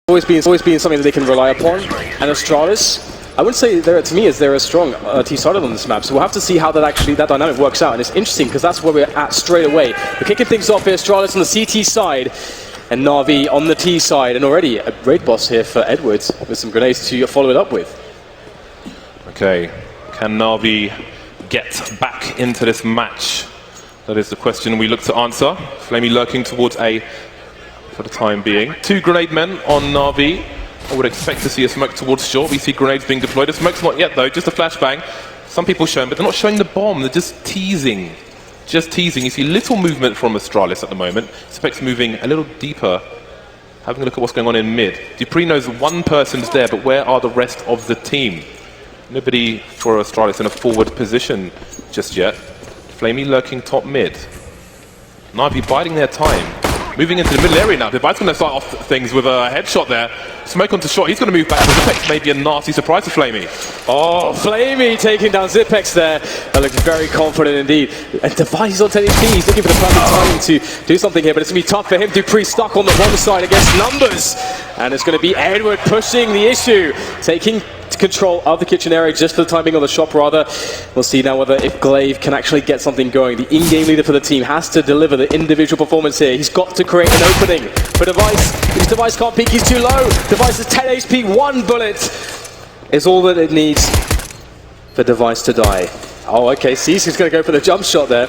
always been something that they can rely upon. And Astralis, I wouldn't say to me they're a strong T-sided on this map, so we'll have to see how that dynamic works out. And it's interesting because that's where we're at straight away. We're kicking things off here, Astralis on the CT side, and Na'Vi on the T side, and already a raid boss here for Edwards with some grenades to follow it up with. Okay, can Na'Vi get back into this match? That is the question we look to answer. Flamey lurking towards A for the time being. 2 grenade men on Na'Vi. I would expect to see a smoke towards short. We see grenades being deployed. The smoke's not yet though, just a flashbang. Some people showing, but they're not showing the bomb. They're just teasing. Just teasing. You see little movement from Astralis at the moment. Specs moving a little deeper. Having a look at what's going on in mid. Dupree knows one person's there, but where are the rest of the team? Nobody for Astralis in a forward position just yet. Flamey lurking top mid. Na'Vi biding their time. Moving into the middle area now. Divite's going to start off things with a headshot there. Smoke onto short. He's going to move back. Zipex may be a nasty surprise for Flamey. Oh, Flamey taking down Zipex there. That looks very confident indeed. And Divite is on 10 HP. He's looking for the perfect timing to do something here, but it's going to be tough for him. Dupree stuck on the one side against numbers. And it's going to be Edward pushing the issue. Taking control of the kitchen area just for the time being, on the shop rather. We'll see now whether if Glaive can actually get something going. The in-game leader for the team has to deliver the individual performance here. He's got to create an opening for Device. His Device can't peek, he's too low. Device is 10 HP, 1 bullet is all that it needs for Device to die. Oh, okay, Cece's going to go for the jump shot there.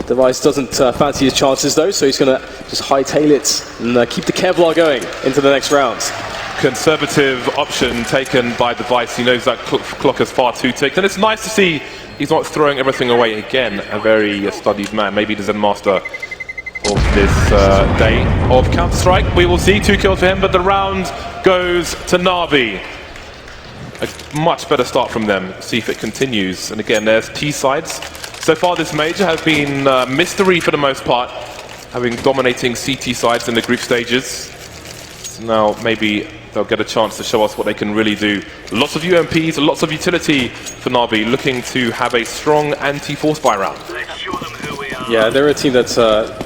Device doesn't fancy his chances though, so he's going to just hightail it and keep the Kevlar going into the next rounds. Conservative option taken by Device. He knows that clock is far too ticked, and it's nice to see he's not throwing everything away. Again, a very studied man, maybe the Zen master of this day of Counter-Strike. We will see 2 kills for him, but the round goes to Na'Vi. A much better start from them. See if it continues. And again, there's T sides. So far this major has been mystery for the most part, having dominating CT sides in the group stages. So now maybe they'll get a chance to show us what they can really do. Lots of UMPs, lots of utility for Na'Vi, looking to have a strong anti-force buy round. Yeah, they're a team that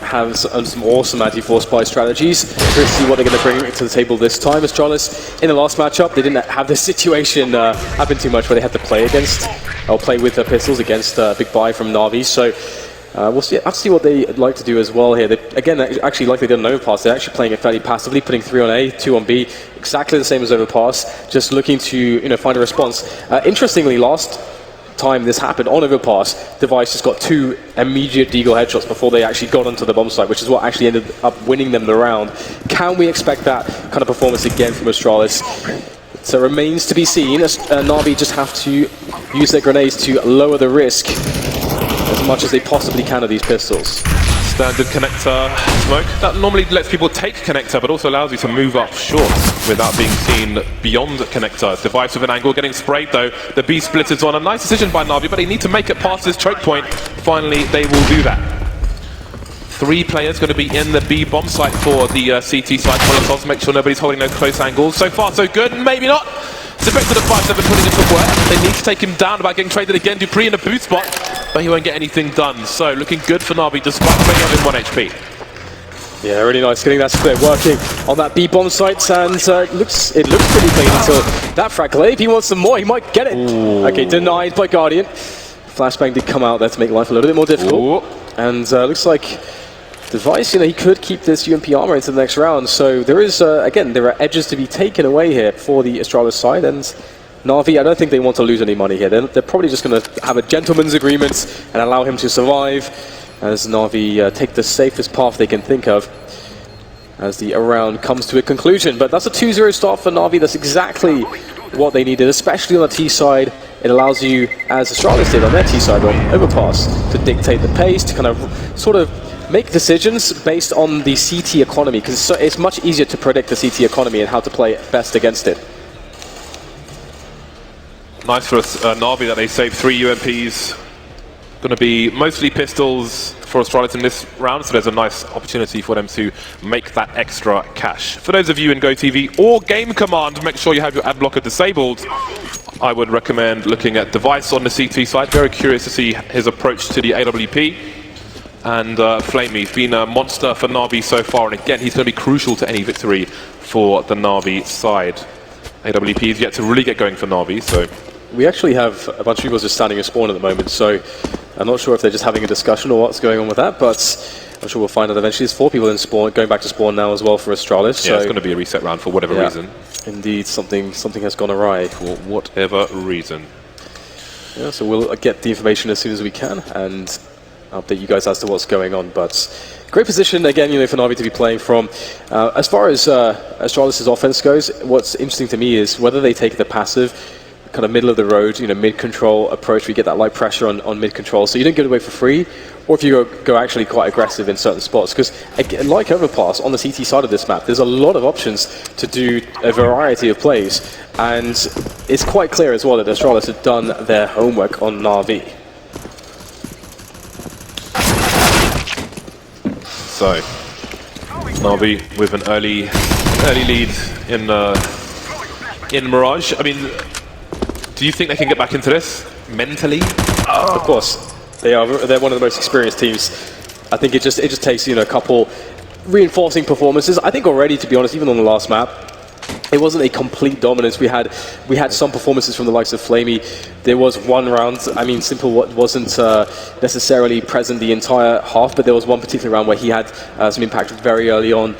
has some awesome anti-force buy strategies. We'll see what they're going to bring to the table this time. Astralis, in the last matchup, they didn't have this situation happen too much where they had to play with their pistols against Big Buy from Na'Vi. So we'll see. Have to see what they like to do as well here. They, again, actually, like they did on Overpass, they're actually playing it fairly passively, putting 3 on A, 2 on B, exactly the same as Overpass, just looking to find a response. Interestingly, last time this happened on Overpass, Device just got 2 immediate deagle headshots before they actually got onto the bomb site, which is what actually ended up winning them the round. Can we expect that kind of performance again from Astralis? So it remains to be seen. Na'Vi just have to use their grenades to lower the risk as much as they possibly can of these pistols. Standard connector smoke. That normally lets people take connector, but also allows you to move up short without being seen beyond connector. Device with an angle, getting sprayed though. The B split is on. A nice decision by Na'Vi, but they need to make it past this choke point. Finally, they will do that. 3 players going to be in the B bomb site for the CT side. Molotovs, make sure nobody's holding no close angles. So far, so good. Maybe not. Zipex to the 5-7, putting it to work. They need to take him down about getting traded again. Dupree in a boot spot, but he won't get anything done. So looking good for Na'Vi despite only having 1 HP. Yeah, really nice getting that split working on that B bomb site, and it looks pretty clean until that frag. Glaive, he wants some more, he might get it. Ooh. Okay, denied by Guardian. Flashbang did come out there to make life a little bit more difficult. Ooh. And looks like Device, he could keep this UMP armor into the next round. So there is, again, there are edges to be taken away here for the Astralis side. And Na'Vi, I don't think they want to lose any money here. They're probably just going to have a gentleman's agreement and allow him to survive as Na'Vi take the safest path they can think of as the round comes to a conclusion. But that's a 2-0 start for Na'Vi. That's exactly what they needed, especially on the T side. It allows you, as Astralis did on their T side on Overpass, to dictate the pace, to kind of sort of make decisions based on the CT economy, because it's much easier to predict the CT economy and how to play best against it. Nice for us, Na'Vi, that they saved 3 UMPs. Going to be mostly pistols for Astralis in this round, so there's a nice opportunity for them to make that extra cash. For those of you in GoTV or Game Command, make sure you have your ad blocker disabled. I would recommend looking at Device on the CT side. Very curious to see his approach to the AWP. And Flamey's been a monster for Na'Vi so far, and again, he's going to be crucial to any victory for the Na'Vi side. AWP is yet to really get going for Na'Vi, so... We actually have a bunch of people just standing in spawn at the moment, so I'm not sure if they're just having a discussion or what's going on with that, but I'm sure we'll find out eventually. There's 4 people in spawn, going back to spawn now as well for Astralis. Yeah, so it's going to be a reset round for whatever reason. Indeed, something has gone awry. For whatever reason. Yeah, so we'll get the information as soon as we can and update you guys as to what's going on. But great position again, for Na'Vi to be playing from. As far as Astralis' offense goes, what's interesting to me is whether they take the passive, kind of middle of the road, mid-control approach. We get that light pressure on mid-control, so you don't give it away for free, or if you go actually quite aggressive in certain spots. Because like Overpass on the CT side of this map, there's a lot of options to do a variety of plays, and it's quite clear as well that Astralis have done their homework on Na'Vi. So Na'Vi with an early lead in Mirage. I mean, do you think they can get back into this mentally? Of course, they're one of the most experienced teams. I think it just takes a couple reinforcing performances. I think already, to be honest, even on the last map, it wasn't a complete dominance. We had some performances from the likes of Flamey. There was one round, I mean, Simple wasn't necessarily present the entire half, but there was one particular round where he had some impact very early on.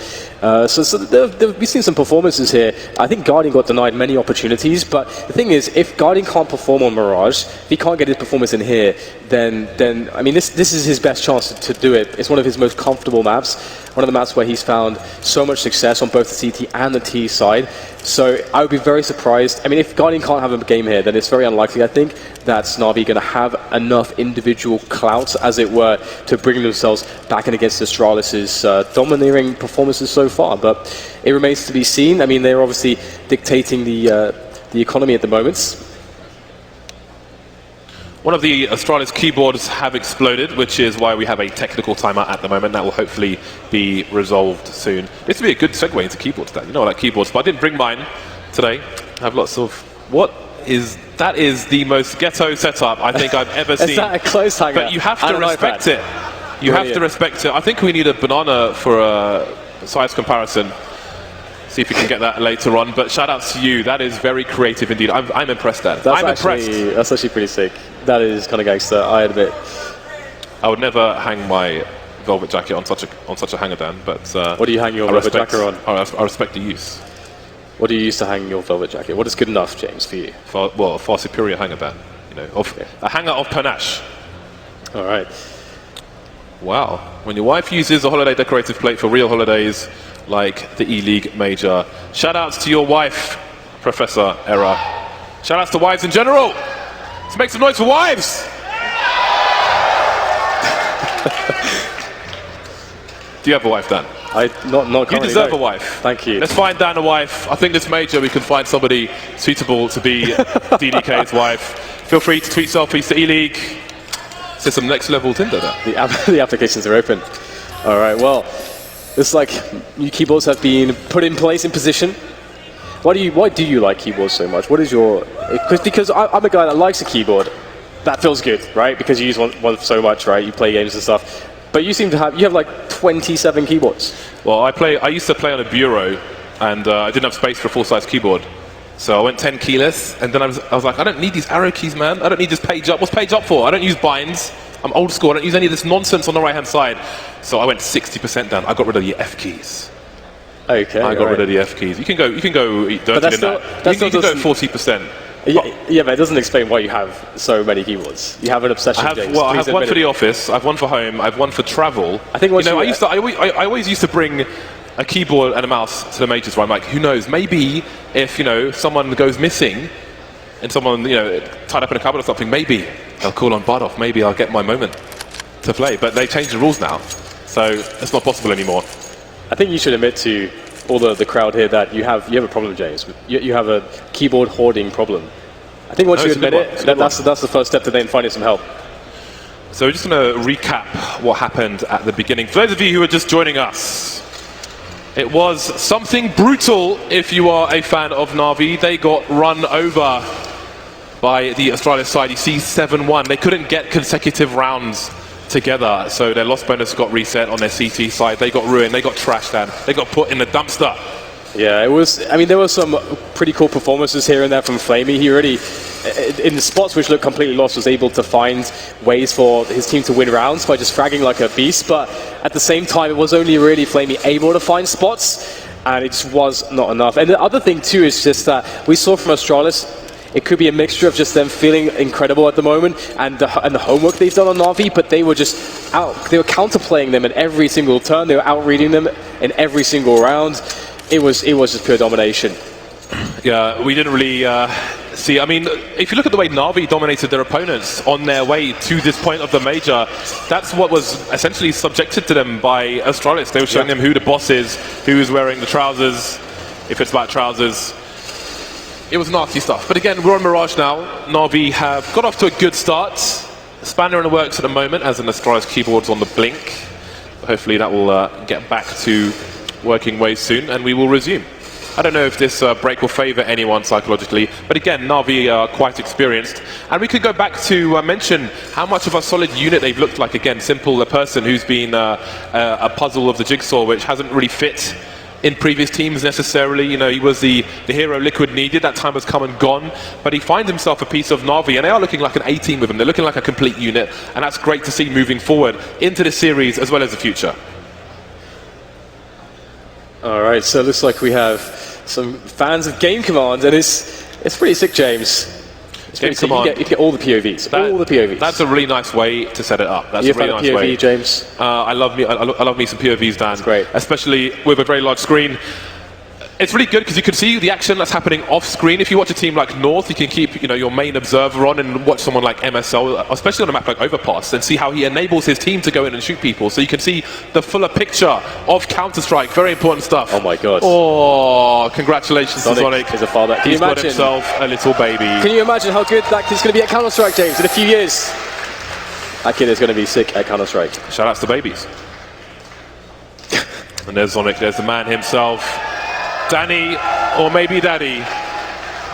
So we've seen some performances here. I think Guardian got denied many opportunities, but the thing is, if Guardian can't perform on Mirage, if he can't get his performance in here, then I mean, this is his best chance to do it. It's one of his most comfortable maps, one of the maps where he's found so much success on both the CT and the T side. So I would be very surprised. I mean, if Guardian can't have a game here, then it's very unlikely, I think, that Na'Vi going to have enough individual clout, as it were, to bring themselves back in against Astralis' domineering performances so far. But it remains to be seen. I mean, they're obviously dictating the economy at the moment. One of the Astralis keyboards have exploded, which is why we have a technical timeout at the moment. That will hopefully be resolved soon. This would be a good segue into keyboards, Dan. You know I like keyboards, but I didn't bring mine today. I have lots of... That is the most ghetto setup I think I've ever seen. Is that a close hanger? But you have to respect it. You have to respect it. I think we need a banana for a size comparison. See if we can get that later on. But shout out to you. That is very creative indeed. I'm impressed, Dan. I'm impressed. That's actually pretty sick. That is kind of gangster, I admit. I would never hang my velvet jacket on such a hanger, Dan. But what do you hang your velvet jacket on? I respect the use. What do you use to hang your velvet jacket? What is good enough, James, for you? A far superior hanger, Dan. A hanger of panache. All right. Wow. When your wife uses a holiday decorative plate for real holidays, like the Eleague Major. Shout outs to your wife, Professor Era. Shout outs to wives in general. Let's make some noise for wives. Do you have a wife, Dan? Not you deserve a wife. Thank you. Let's find Dan a wife. I think this major we can find somebody suitable to be DDK's wife. Feel free to tweet selfies to Eleague. There's some next level Tinder there. The applications are open. All right, well, it's like new keyboards have been put in place, in position. Why do you like keyboards so much? What is your... Because I'm a guy that likes a keyboard. That feels good, right? Because you use one so much, right? You play games and stuff. But you seem to have like 27 keyboards. Well, I used to play on a bureau, and I didn't have space for a full-size keyboard. So I went 10 keyless, and then I was like, I don't need these arrow keys, man. I don't need this page up. What's page up for? I don't use binds. I'm old school. I don't use any of this nonsense on the right-hand side. So I went 60% down. I got rid of the F keys. Okay. I got rid of the F keys. You can go dirty in that. You can go 40%. Yeah, but it doesn't explain why you have so many keyboards. You have an obsession, James. I have one for the office. I have one for home. I have one for travel. I think I always used to bring a keyboard and a mouse to the majors where I'm like, who knows? Maybe if someone goes missing and someone tied up in a cupboard or something, maybe they'll call on Bardolph. Maybe I'll get my moment to play. But they changed the rules now, so it's not possible anymore. I think you should admit to all the crowd here that you have a problem, James. You have a keyboard hoarding problem. I think once you admit it, that's the first step to then finding some help. So we're just going to recap what happened at the beginning. For those of you who are just joining us, it was something brutal if you are a fan of Na'Vi. They got run over by the Astralis side. You see 7-1. They couldn't get consecutive rounds together, so their loss bonus got reset on their CT side. They got ruined. They got trashed, and they got put in the dumpster. Yeah, it was. I mean, there were some pretty cool performances here and there from Flamey. He really, in the spots which looked completely lost, was able to find ways for his team to win rounds by just fragging like a beast. But at the same time, it was only really Flamey able to find spots, and it just was not enough. And the other thing too is just that we saw from Astralis, it could be a mixture of just them feeling incredible at the moment and the homework they've done on Na'Vi, but they were just they were counterplaying them in every single turn. They were outreading them in every single round. It was just pure domination. Yeah, we didn't really see. I mean, if you look at the way Na'Vi dominated their opponents on their way to this point of the major, that's what was essentially subjected to them by Astralis. They were showing them who the boss is, who is wearing the trousers, if it's black trousers. It was nasty stuff. But again, we're on Mirage now. Na'Vi have got off to a good start. Spanner in the works at the moment, as an Astralis keyboard's on the blink. Hopefully that will get back to working ways soon, and we will resume. I don't know if this break will favour anyone psychologically, but again, Na'Vi are quite experienced. And we could go back to mention how much of a solid unit they've looked like. Again, Simple, a person who's been a puzzle of the jigsaw, which hasn't really fit in previous teams necessarily. You know, he was the hero Liquid needed. That time has come and gone, but he finds himself a piece of Na'Vi, and they are looking like an A-team with him. They're looking like a complete unit, and that's great to see moving forward into the series as well as the future. All right, so it looks like we have some fans of Game Command, and it's pretty sick, James. Game Command. You get all the POVs. All the POVs. That's a really nice way to set it up. That's You're a really a fan nice of POV, way. James? I love me some POVs, Dan. That's great. Especially with a very large screen. It's really good because you can see the action that's happening off screen. If you watch a team like North, you can keep your main observer on and watch someone like MSL, especially on a map like Overpass, and see how he enables his team to go in and shoot people. So you can see the fuller picture of Counter-Strike. Very important stuff. Oh my god. Oh, congratulations to Sonic. Is a father. He's got himself a little baby. Can you imagine how good that kid's going to be at Counter-Strike, James, in a few years? That kid is going to be sick at Counter-Strike. Shout outs to babies. And there's Sonic. There's the man himself. Danny, or maybe Daddy.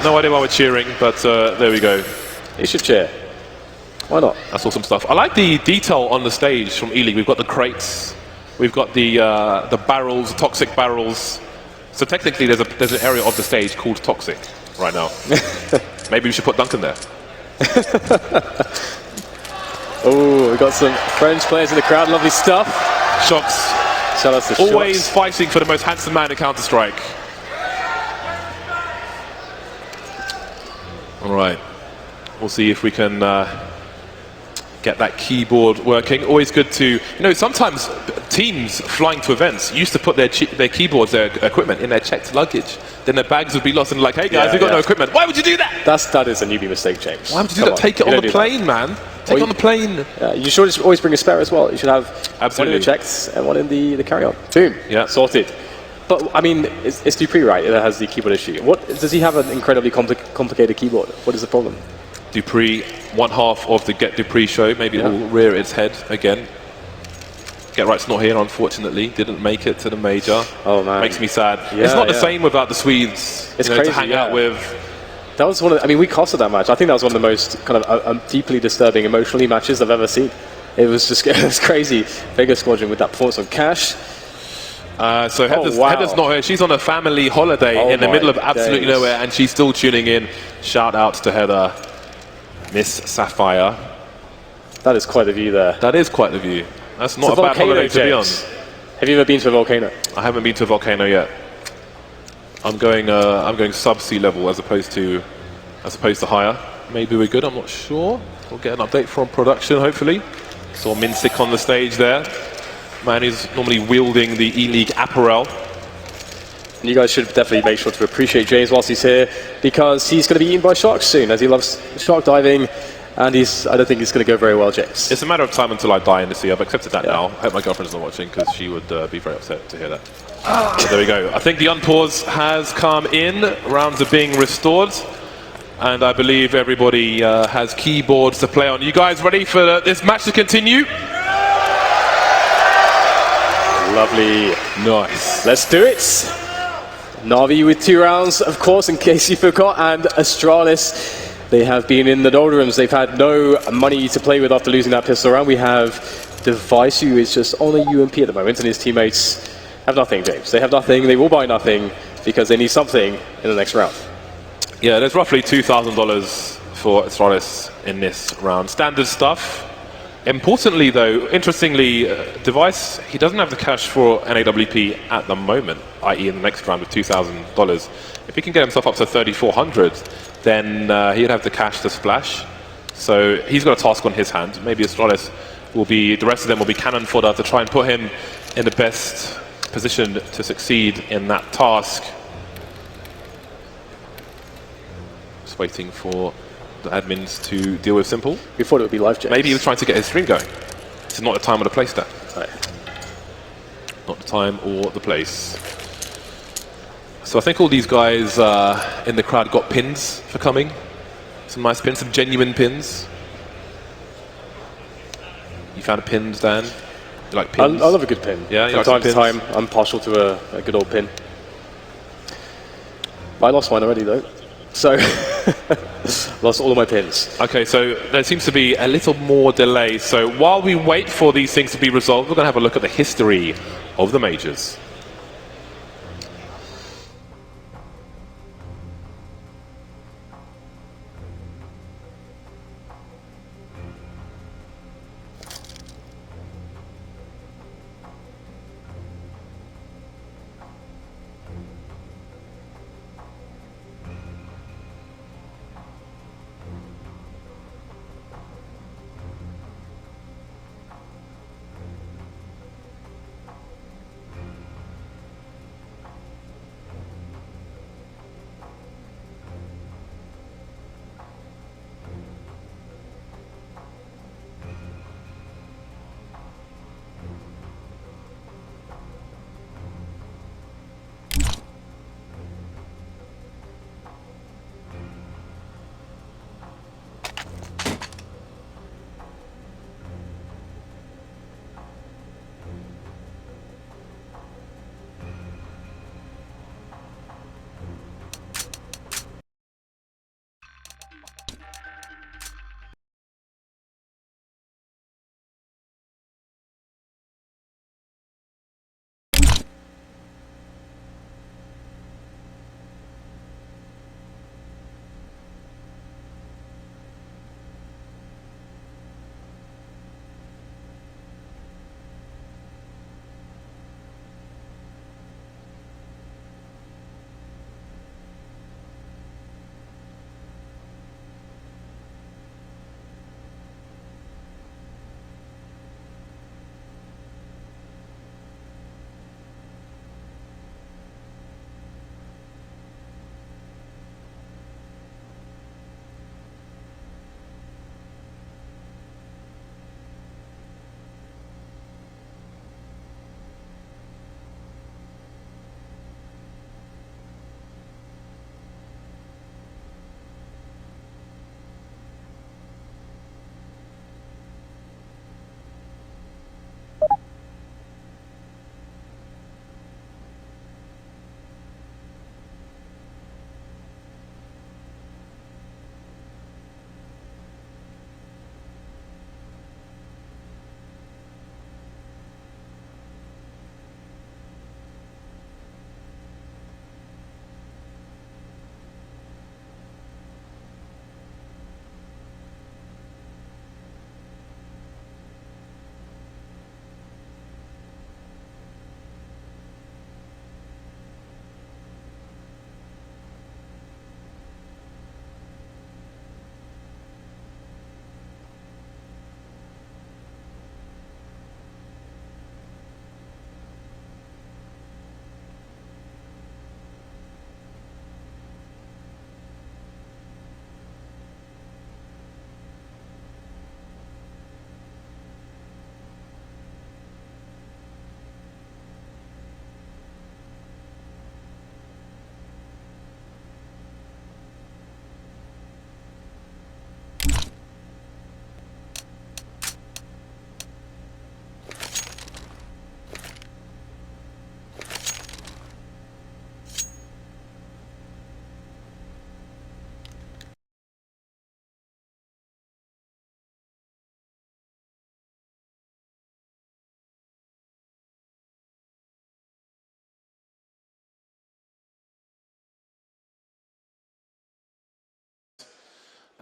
No idea why we're cheering, but there we go. You should cheer. Why not? That's awesome stuff. I like the detail on the stage from Eleague. We've got the crates, we've got the barrels, toxic barrels. So technically, there's an area of the stage called Toxic right now. Maybe we should put Duncan there. Oh, we got some French players in the crowd. Lovely stuff. Shocks. Shout out to Always Shocks. fighting for the most handsome man in Counter-Strike. All right, we'll see if we can get that keyboard working. Always good to, sometimes teams flying to events used to put their keyboards, their equipment in their checked luggage. Then their bags would be lost and like, hey guys, we've got no equipment. Why would you do that? That is a newbie mistake, James. Why would you do that? Take it on the plane, man. Take it on the plane. You should always bring a spare as well. You should have one in the checks and one in the carry-on. Boom. Yeah. Sorted. But, I mean, it's Dupree, right, that has the keyboard issue. Does he have an incredibly complicated keyboard? What is the problem? Dupree, one half of the Get Dupree show. Maybe it will rear its head again. Get Right's not here, unfortunately. Didn't make it to the major. Oh, man. Makes me sad. Yeah, it's not the same without the Swedes. It's crazy, to hang out with. That was one of, we costed that match. I think that was one of the most kind of deeply disturbing emotionally matches I've ever seen. It was just it was crazy. Vega Squadron with that performance on Cash. So Heather's not here. She's on a family holiday in the middle of absolutely nowhere, and she's still tuning in. Shout out to Heather, Miss Sapphire. That is quite the view there. That is quite the view. That's not a bad holiday to be on. Have you ever been to a volcano? I haven't been to a volcano yet. I'm going sub-sea level as opposed to higher. Maybe we're good. I'm not sure. We'll get an update from production hopefully. Saw Minsik on the stage there. Man who's normally wielding the Eleague apparel. And you guys should definitely make sure to appreciate James whilst he's here, because he's going to be eaten by sharks soon, as he loves shark diving, and I don't think it's going to go very well, James. It's a matter of time until I die in the sea. I've accepted that now. I hope my girlfriend's not watching, because she would be very upset to hear that. So there we go. I think the unpause has come in. Rounds are being restored. And I believe everybody has keyboards to play on. You guys ready for this match to continue? Lovely. Nice. Let's do it. Na'Vi with 2 rounds, of course, in case you forgot, and Astralis, they have been in the doldrums. They've had no money to play with after losing that pistol round. We have Device, who is just on a UMP at the moment, and his teammates have nothing, James. They have nothing. They will buy nothing. because they need something in the next round. Yeah, there's roughly $2,000 for Astralis in this round. Standard stuff. Importantly, though, interestingly, Device, he doesn't have the cash for NAWP at the moment, i.e. in the next round with $2,000. If he can get himself up to 3,400, then he'd have the cash to splash. So he's got a task on his hand. Maybe Astralis will be, the rest of them will be cannon fodder to try and put him in the best position to succeed in that task. Just waiting for the admins to deal with Simple. We thought it would be live, James. Maybe he was trying to get his stream going. It's not the time or the place there. Right. Not the time or the place. So I think all these guys in the crowd got pins for coming. Some nice pins, some genuine pins. You found a pin, Dan? You like pins? I love a good pin. Yeah, you From like time some to time, I'm partial to a good old pin. I lost mine already, though. So, lost all of my pins. Okay, so there seems to be a little more delay. So while we wait for these things to be resolved, we're going to have a look at the history of the majors.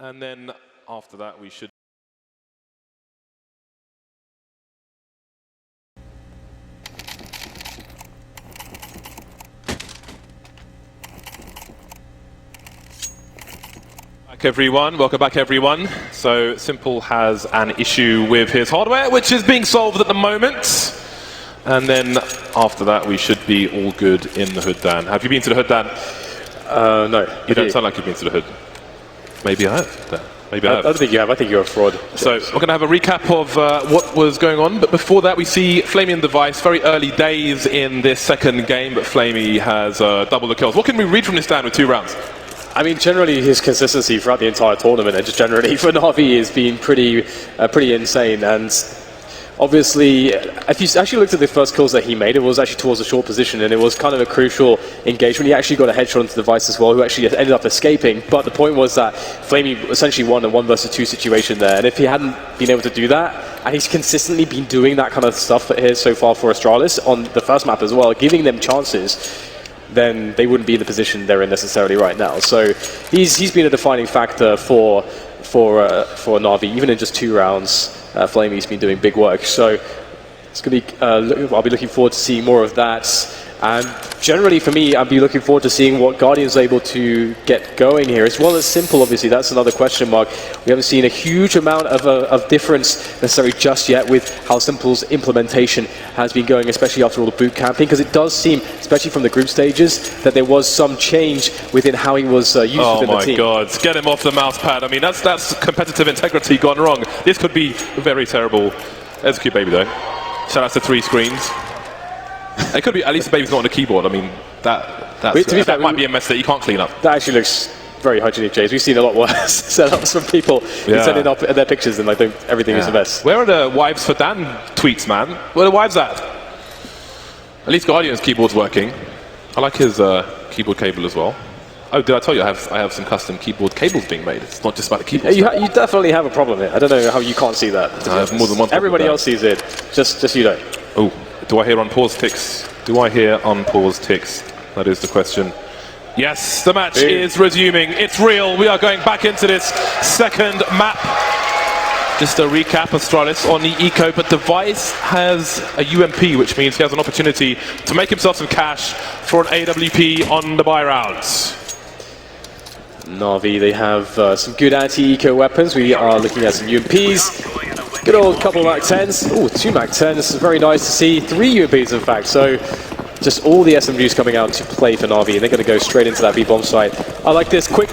And then after that, we should. Welcome back everyone. So Simple has an issue with his hardware, which is being solved at the moment. And then after that, we should be all good in the hood, Dan. Have you been to the hood, Dan? No. You don't sound like you've been to the hood. Maybe I have, Dan. Maybe I have. I don't think you have. I think you're a fraud. So we're going to have a recap of what was going on. But before that, we see Flamey and Device. Very early days in this second game, but Flamey has double the kills. What can we read from this, Dan, with 2 rounds? I mean, generally his consistency throughout the entire tournament, and just generally for Na'Vi, has been pretty insane. And obviously, if you actually looked at the first kills that he made, it was actually towards the short position, and it was kind of a crucial engagement. He actually got a headshot into Device as well, who actually ended up escaping. But the point was that Flamey essentially won a 1 versus 2 situation there, and if he hadn't been able to do that, and he's consistently been doing that kind of stuff here so far for Astralis on the first map as well, giving them chances, then they wouldn't be in the position they're in necessarily right now. So he's been a defining factor for Na'Vi, even in just 2 rounds. Flamey's been doing big work. So it's going to be. I'll be looking forward to seeing more of that. And generally, for me, I'll be looking forward to seeing what Guardian's able to get going here, as well as Simple. Obviously, that's another question mark. We haven't seen a huge amount of difference necessarily just yet with how Simple's implementation has been going, especially after all the boot camping, because it does seem, especially from the group stages, that there was some change within how he was used within the team. Oh my God! Get him off the mouse pad. I mean, that's competitive integrity gone wrong. This could be very terrible. There's a cute baby though. Shout out to 3 screens. It could be, at least the baby's not on the keyboard. I mean, that might be a mess that you can't clean up. That actually looks very hygienic, James. We've seen a lot worse setups from people sending up their pictures and like everything is a mess. Where are the wives for Dan tweets, man? Where are the wives at? At least Guardian's keyboard's working. I like his keyboard cable as well. Oh, did I tell you I have some custom keyboard cables being made? It's not just about the keyboard. You definitely have a problem here. I don't know how you can't see that. I have more than one. Everybody else sees it. Just you don't. Oh. Do I hear on pause ticks? Do I hear on pause ticks? That is the question. Yes, the match is resuming. It's real. We are going back into this second map. Just a recap, Astralis on the eco, but Device has a UMP, which means he has an opportunity to make himself some cash for an AWP on the buy rounds. Na'Vi, they have some good anti-eco weapons. We are looking at some UMPs. Good old couple of MAC-10s. Oh, 2 MAC-10s. Very nice to see. 3 UMPs, in fact. So just all the SMGs coming out to play for Na'Vi, and they're going to go straight into that B-bomb site. I like this. Quick.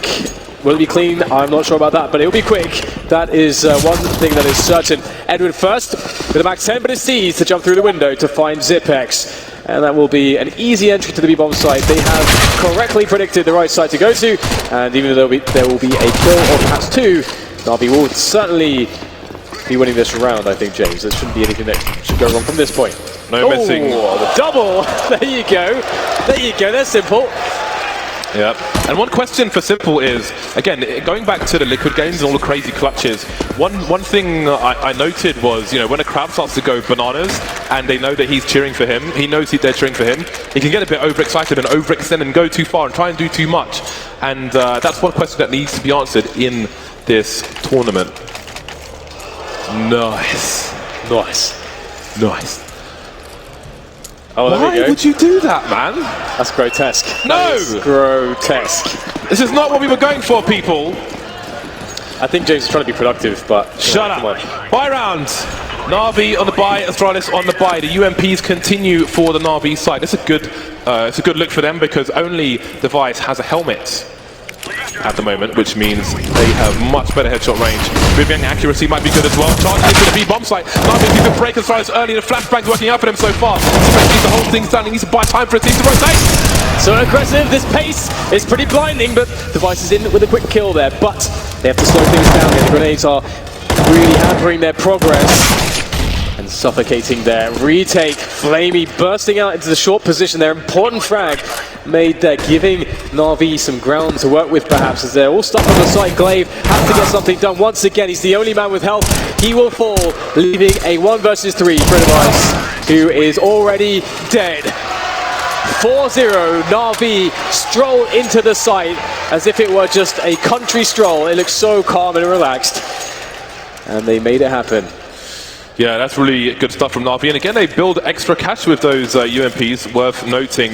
Will it be clean? I'm not sure about that, but it'll be quick. That is one thing that is certain. Edward first with a MAC-10, but it sees to jump through the window to find Zipex. And that will be an easy entry to the B-bomb site. They have correctly predicted the right site to go to, and even though there will be a kill or perhaps 2, Na'Vi will certainly be winning this round, I think, James. There shouldn't be anything that should go wrong from this point. No missing. The double. There you go. There you go. That's Simple. Yeah. And one question for Simple is, again, going back to the Liquid games and all the crazy clutches, one thing I noted was, you know, when a crowd starts to go bananas and they know that he's cheering for him, he knows they're cheering for him, he can get a bit overexcited and overextend and go too far and try and do too much. And that's one question that needs to be answered in this tournament. Nice. Nice. Nice. Oh, there we go. Why would you do that, man? That's grotesque. No! That is grotesque. This is not what we were going for, people. I think James is trying to be productive, but... Shut up. Buy round. Na'Vi on the buy, Astralis on the buy. The UMPs continue for the Na'Vi side. It's a good look for them because only Device has a helmet at the moment, which means they have much better headshot range. Moving accuracy might be good as well. Charging into the B-bomb site. Na'Vi needs to break Astralis early. The flashbang's working out for them so far. He needs to hold things down. He needs to buy time for a team to rotate. So aggressive. This pace is pretty blinding, but Device is in with a quick kill there. But they have to slow things down here. The grenades are really hampering their progress and suffocating their retake. Flamey bursting out into the short position. Their important frag made there, giving Na'Vi some ground to work with perhaps, as they're all stuck on the site. Glaive has to get something done once again. He's the only man with health. He will fall, leaving a 1 versus 3 for Device, who is already dead. 4-0, Na'Vi stroll into the site as if it were just a country stroll. It looks so calm and relaxed. And they made it happen. Yeah, that's really good stuff from Na'Vi. And again, they build extra cash with those UMPs, worth noting.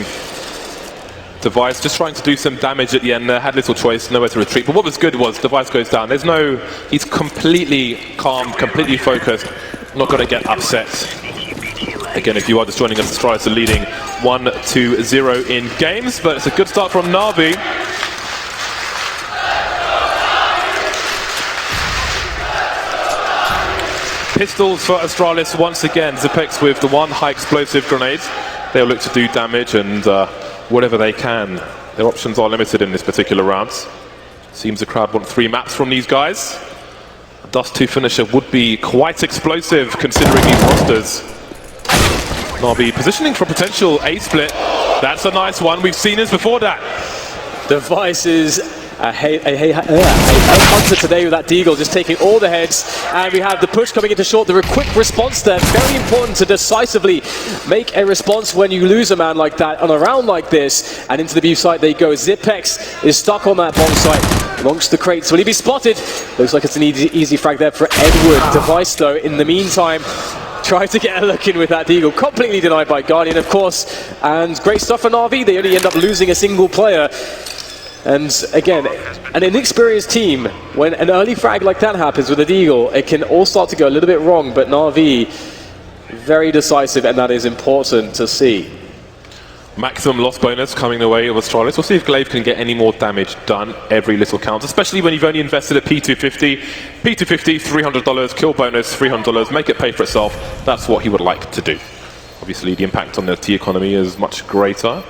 Device just trying to do some damage at the end there, had little choice, nowhere to retreat. But what was good was Device goes down. He's completely calm, completely focused, not going to get upset. Again, if you are just joining us, Astralis are leading 1-0 in games, but it's a good start from Na'Vi. Pistols for Astralis once again. Zipex with the one high explosive grenade. They'll look to do damage and whatever they can. Their options are limited in this particular round. Seems the crowd want 3 maps from these guys. A Dust 2 finisher would be quite explosive considering these rosters. Na'Vi positioning for a potential A split. That's a nice one. We've seen this before that. Device is a headhunter today with that Deagle, just taking all the heads. And we have the push coming into short. The quick response there. Very important to decisively make a response when you lose a man like that on a round like this. And into the view site they go. Zipex is stuck on that bomb site amongst the crates. Will he be spotted? Looks like it's an easy frag there for Edward. Device, though, in the meantime, try to get a look in with that Deagle. Completely denied by Guardian, of course. And great stuff for Na'Vi. They only end up losing a single player. And again, an inexperienced team, when an early frag like that happens with a Deagle, it can all start to go a little bit wrong. But Na'Vi, very decisive, and that is important to see. Maximum loss bonus coming the way of Astralis. We'll see if Glaive can get any more damage done. Every little counts, especially when you've only invested a P250. P250, $300, kill bonus, $300, make it pay for itself. That's what he would like to do. Obviously, the impact on the T economy is much greater.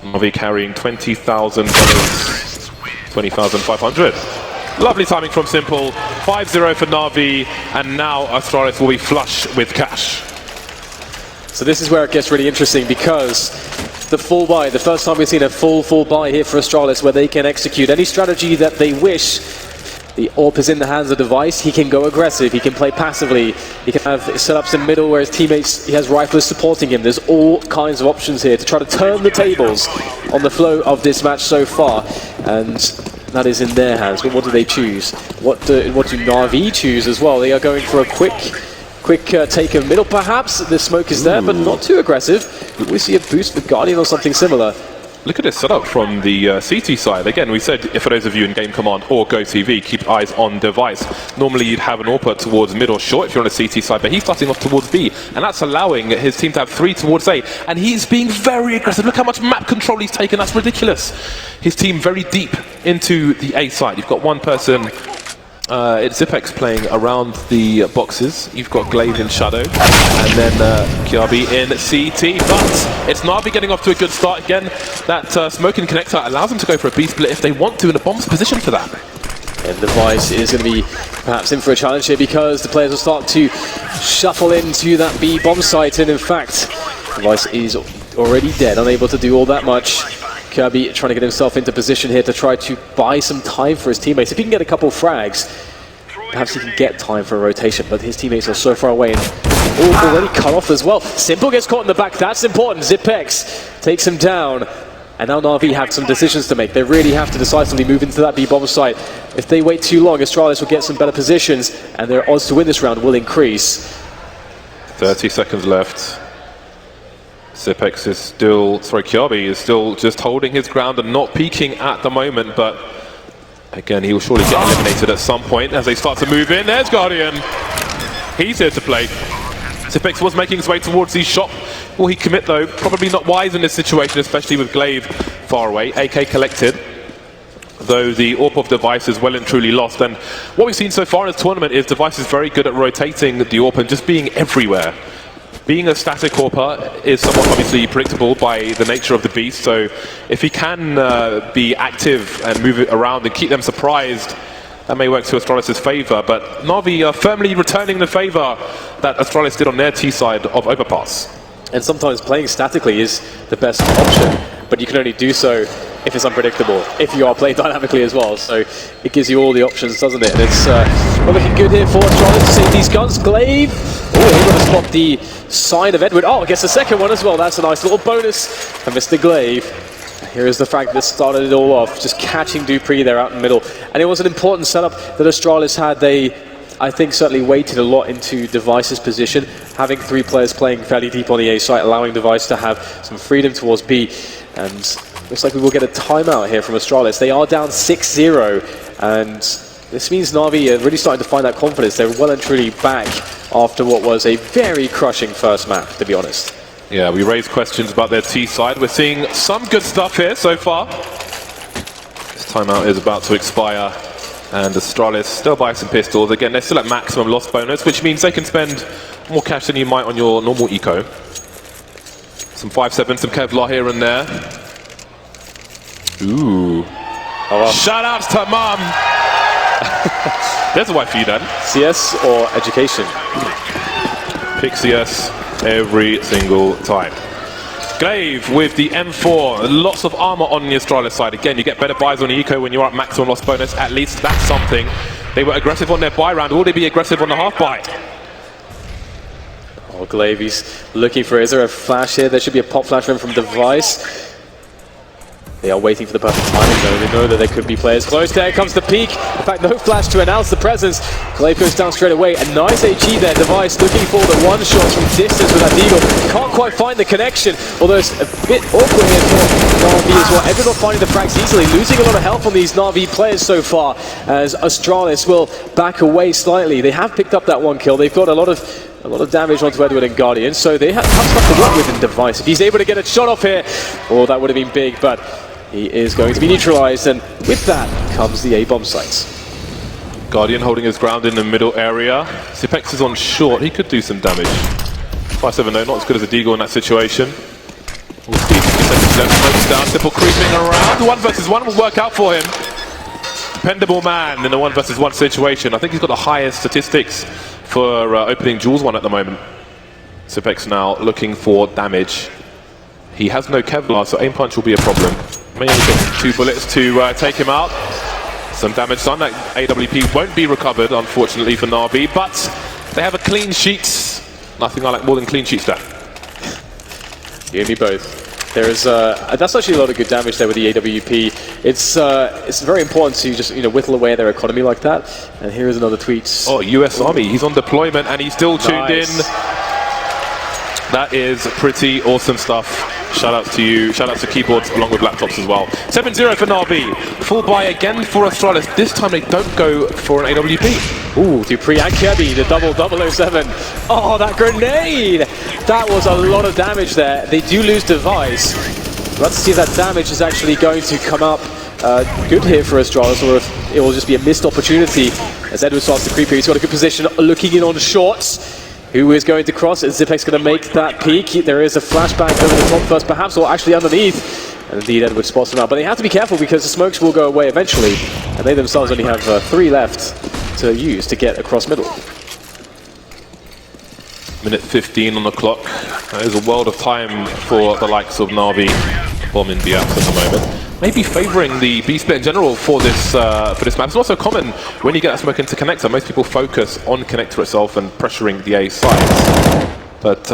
Na'Vi carrying $20,000, $20,500. Lovely timing from Simple. 5-0 for Na'Vi, and now Astralis will be flush with cash. So this is where it gets really interesting, because the full buy, the first time we've seen a full buy here for Astralis, where they can execute any strategy that they wish. The AWP is in the hands of Device. He can go aggressive, he can play passively, he can have setups in middle where his teammates, he has riflers supporting him. There's all kinds of options here to try to turn the tables on the flow of this match so far, and that is in their hands. But what do they choose? What do Na'Vi choose as well? They are going for a quick take of middle perhaps. The smoke is there, but not too aggressive. We see a boost for Guardian or something similar. Look at this setup from the CT side. Again, we said, for those of you in Game Command or Go TV, keep eyes on Device. Normally you'd have an AWP towards mid or short if you're on a CT side, but he's starting off towards B, and that's allowing his team to have 3 towards A, and he's being very aggressive. Look how much map control he's taken, that's ridiculous. His team very deep into the A side. You've got one person, it's Zipex playing around the boxes. You've got Glaive in shadow, and then Kiabi in CT. But it's Na'Vi getting off to a good start again. That smoking connector allows them to go for a B split if they want to, and a bomb's position for that. And Device is going to be perhaps in for a challenge here, because the players will start to shuffle into that B bomb site, and in fact, Device is already dead, unable to do all that much. Kirby trying to get himself into position here to try to buy some time for his teammates. If he can get a couple frags, perhaps he can get time for a rotation, but his teammates are so far away and already cut off as well. Simple gets caught in the back, that's important. Zipex takes him down, and now Na'Vi have some decisions to make. They really have to decisively move into that B-bomb site. If they wait too long, Astralis will get some better positions, and their odds to win this round will increase. 30 seconds left. Zipex is still, Kiabi is still just holding his ground and not peeking at the moment, but again, he will surely get eliminated at some point as they start to move in. There's Guardian. He's here to play. Zipex was making his way towards the shop. Will he commit though? Probably not wise in this situation, especially with Glaive far away. AK collected, though the AWP of Device is well and truly lost. And what we've seen so far in this tournament is Device is very good at rotating the AWP and just being everywhere. Being a static AWPer is somewhat obviously predictable by the nature of the beast, so if he can be active and move it around and keep them surprised, that may work to Astralis' favour. But Na'Vi are firmly returning the favour that Astralis did on their T side of overpass. And sometimes playing statically is the best option, but you can only do so if it's unpredictable, if you are playing dynamically as well. So it gives you all the options, doesn't it? And it's not looking good here for Astralis to save these guns. Glaive, oh, able to spot the sign of Edward. Oh, gets the second one as well. That's a nice little bonus for Mr. Glaive. Here is the frag that started it all off, just catching Dupree there out in the middle. And it was an important setup that Astralis had. They, I think, certainly weighted a lot into Device's position, having 3 players playing fairly deep on the A site, allowing Device to have some freedom towards B. And looks like we will get a timeout here from Astralis. They are down 6-0, and this means Na'Vi are really starting to find that confidence. They're well and truly back after what was a very crushing first map, to be honest. Yeah, we raised questions about their T side. We're seeing some good stuff here so far. This timeout is about to expire, and Astralis still buy some pistols. Again, they're still at maximum loss bonus, which means they can spend more cash than you might on your normal eco. Some 5.7, some Kevlar here and there. Ooh. Oh, well. Shout outs to Mum! There's a wife for you, Dan. CS or education? Pick CS every single time. Glaive with the M4, lots of armor on the Astralis side. Again, you get better buys on the eco when you're at maximum loss bonus. At least that's something. They were aggressive on their buy round. Will they be aggressive on the half buy? Oh, Glaive, he's looking for, is there a flash here? There should be a pop flash for him from Device. They are waiting for the perfect timing though. They know that there could be players close. There comes the peak. In fact, no flash to announce the presence. Glaive goes down straight away. A nice HE there. Device looking for the one shot from distance with that deagle. Can't quite find the connection. Although it's a bit awkward here for Na'Vi as well. Everyone finding the frags easily. Losing a lot of health on these Na'Vi players so far, as Astralis will back away slightly. They have picked up that one kill. They've got a lot of damage onto Edward and Guardian, so they have stuff to work with in Device. If he's able to get a shot off here, oh, that would have been big, but he is going to be neutralized, and with that comes the A-bomb sites. Guardian holding his ground in the middle area. Zipex is on short, he could do some damage. 5.7 though, not as good as a Deagle in that situation. We'll see if he can set the smokes down. Simple creeping around. 1 versus 1 will work out for him. Dependable man in a 1 versus 1 situation. I think he's got the highest statistics for opening Jules 1 at the moment. Zipex now looking for damage. He has no Kevlar, so aim punch will be a problem. May only get 2 bullets to take him out. Some damage done. That AWP won't be recovered, unfortunately, for Na'Vi, but they have a clean sheet. Nothing I like more than clean sheets, Dan. You and me both. There is that's actually a lot of good damage there with the AWP. It's very important to just whittle away their economy like that. And here is another tweet. Oh, US Army. He's on deployment and he's still tuned in. That is pretty awesome stuff. Shout outs to you. Shout outs to keyboards along with laptops as well. 7-0 for Na'Vi. Full buy again for Astralis. This time they don't go for an AWP. Ooh, Dupree and Kirby, the double 007. Oh, that grenade! That was a lot of damage there. They do lose Device. Let's see if that damage is actually going to come up good here for Astralis, or if it will just be a missed opportunity as Edward starts to creep here. He's got a good position, looking in on shorts. Who is going to cross? Is Zipex going to make that peak? There is a flashback over the top first, perhaps, or actually underneath. And indeed, Edward spots him out. But they have to be careful because the smokes will go away eventually. And they themselves only have 3 left to use to get across middle. Minute 15 on the clock. That is a world of time for the likes of Na'Vi bombing the apps at the moment. Maybe favouring the B split in general for this map. It's also common when you get that smoke into connector. Most people focus on connector itself and pressuring the A sides. But